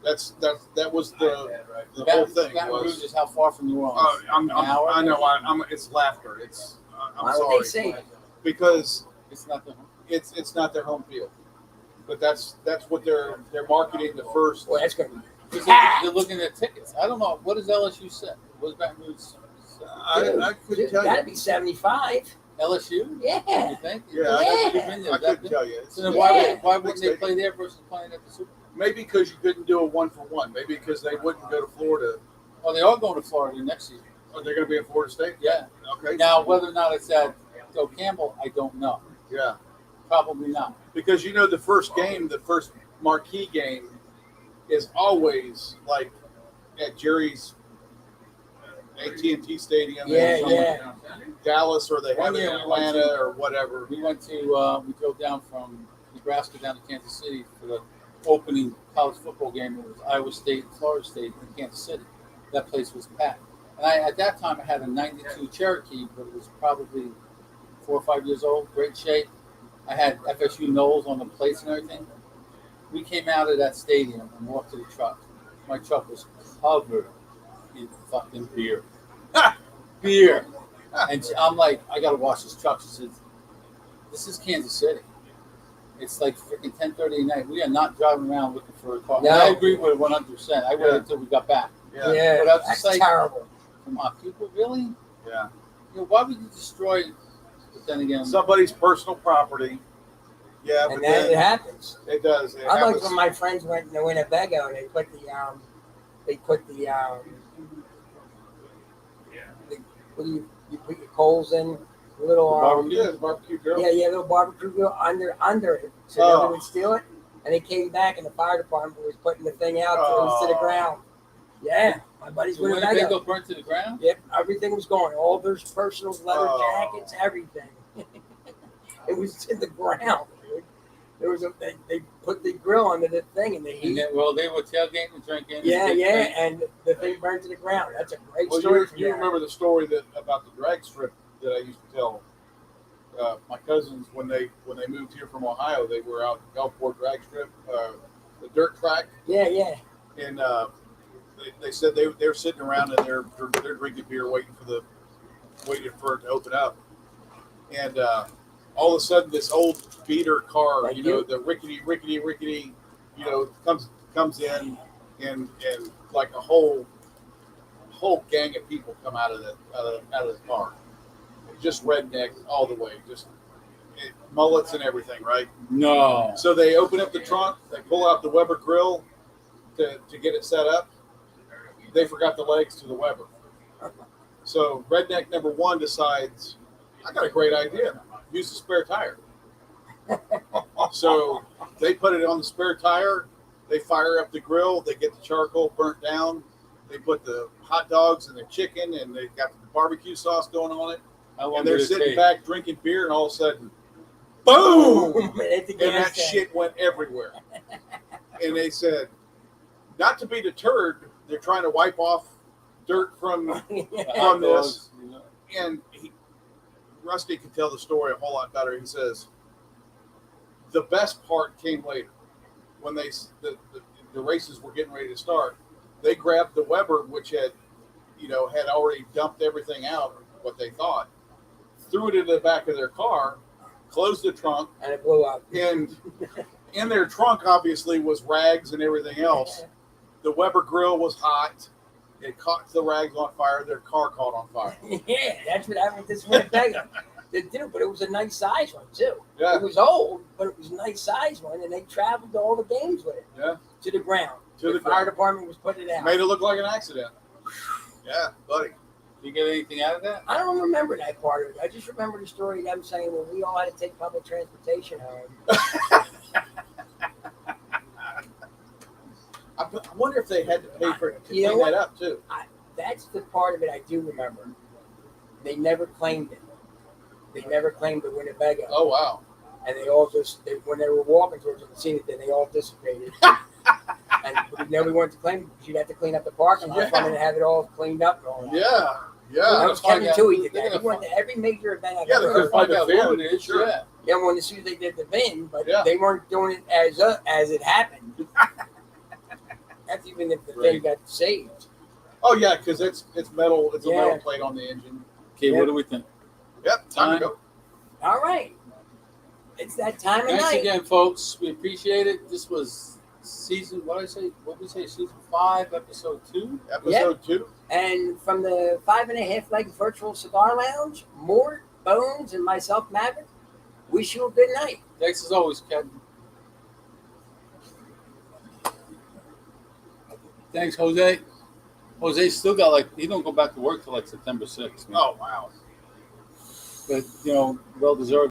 That was the whole thing. Baton Rouge Was, is how far from New Orleans? An hour? I know. It's laughter. I'm Why sorry would they say? because It's not the. it's not their home field, but that's what they're marketing the first. Well, that's going to be. Because they're looking at tickets. I don't know. What does LSU say? What does Baton Rouge say? I couldn't tell That'd you. be 75. LSU? Yeah. You think? Yeah, Yeah. I couldn't tell you. So then Yeah. why wouldn't they play there versus playing at the Super Bowl? Maybe because you couldn't do a 1-for-1. Maybe because they wouldn't go to Florida. Oh, they are going to Florida next season. Oh, they're going to be at Florida State. Yeah. Okay. Now, whether or not it's at Joe Campbell, I don't know. Yeah. Probably not. Because the first game, the first marquee game, is always like at Jerry's AT&T Stadium, Yeah, in yeah. Dallas, or they have One it in year we went Atlanta to- or whatever. We drove down from Nebraska down to Kansas City for the opening college football game. It was Iowa State and Florida State in Kansas City. That place was packed. And at that time, I had a 92 Cherokee, but it was probably 4 or 5 years old, great shape. I had FSU Knowles on the plates and everything. We came out of that stadium and walked to the truck. My truck was covered in fucking beer. Beer. And I'm like, I got to wash this truck. She says, this is Kansas City. It's like freaking 10:30 at night. We are not driving around looking for a car. No. And I agree with it 100%. I waited until we got back. Yeah. Yeah. But I was That's just like- terrible. Come on, people, really? Yeah. Why would you destroy? But then again, Somebody's personal property. Yeah, but And then it then happens. it does. It I like happens. when my friends went to Winnebago and they put the what do you put your coals in little Barbecue? Yeah, barbecue grill. yeah little barbecue grill under it so Oh. nobody would steal it, and they came back and the fire department was putting the thing out to the Oh. ground. Yeah, my buddy's so when they Winnebago. go burnt to the ground? Yep, everything was going. All their personal leather Oh. jackets, everything. It was in the ground, dude. There was they put the grill under the thing and the And heat. then, well, they were tailgating and drinking. Yeah, and yeah, and the thing burned to the ground. That's a great Well, story. you, from you there. remember the story about the drag strip that I used to tell my cousins when they moved here from Ohio. They were out at Gulfport drag strip, the dirt track, Yeah, yeah. and they said they were sitting around and they're drinking beer, waiting for it to open up, and all of a sudden this old beater car, Like the rickety, comes in, and like a whole gang of people come out of the car, just redneck all the way, just mullets and everything, right? No. So they open up the trunk, they pull out the Weber grill to get it set up. They forgot the legs to the Weber. So redneck number one decides, I got a great idea. Use the spare tire. So they put it on the spare tire. They fire up the grill. They get the charcoal burnt down. They put the hot dogs and the chicken, and they got the barbecue sauce going on it. How long And they're did it sitting take? back drinking beer, and all of a sudden, boom! At the And gas that tank. shit went everywhere. And they said, not to be deterred, they're trying to wipe off dirt from on this. You know? And Rusty could tell the story a whole lot better. He says, the best part came later. When the races were getting ready to start, they grabbed the Weber, which had already dumped everything out, what they thought, threw it into the back of their car, closed the trunk, And it blew up. and in their trunk obviously was rags and everything else. The Weber grill was hot. It caught the rags on fire. Their car caught on fire. Yeah, that's what happened with this Winnebago. They did, but it was a nice size one too. Yeah. It was old, but it was a nice size one, and they traveled to all the games with it. Yeah. To the ground. To the fire ground. department was putting it out. Made it look like an accident. Yeah, buddy. You get anything out of that? I don't remember that part of it. I just remember the story of them saying, well, we all had to take public transportation home. I wonder if they had to pay for it to You know clean what? that up too. That's the part of it I do remember. They never claimed it. They never claimed the Winnebago. Oh wow. And they all when they were walking towards it and seeing it, then they all dissipated. And nobody wanted to claim it because you'd have to clean up the parking lot from it and have it all cleaned up and all that. Yeah. That Yeah. was Kevin Toohey did they're that. He gonna went to every major event I've Yeah, ever they're heard gonna find of. out who it is. Sure. Yeah. Yeah, when as soon as they did the VIN, but Yeah. they weren't doing it as it happened. That's even if the VIN Right. got saved. Oh yeah, because it's metal. It's a Yeah. metal plate on the engine. Okay, Yeah. what do we think? Yep. Time to go. All right. It's that time of Thanks night. again, folks. We appreciate it. This was season, what did I say? What did we say? Season 5, episode 2? Episode 2. And from the 5.5 Leg Virtual Cigar Lounge, Mort, Bones, and myself, Maverick, wish you a good night. Thanks as always, Kevin. Thanks, Jose. Jose still got he don't go back to work till September 6th. Oh wow. But, well deserved.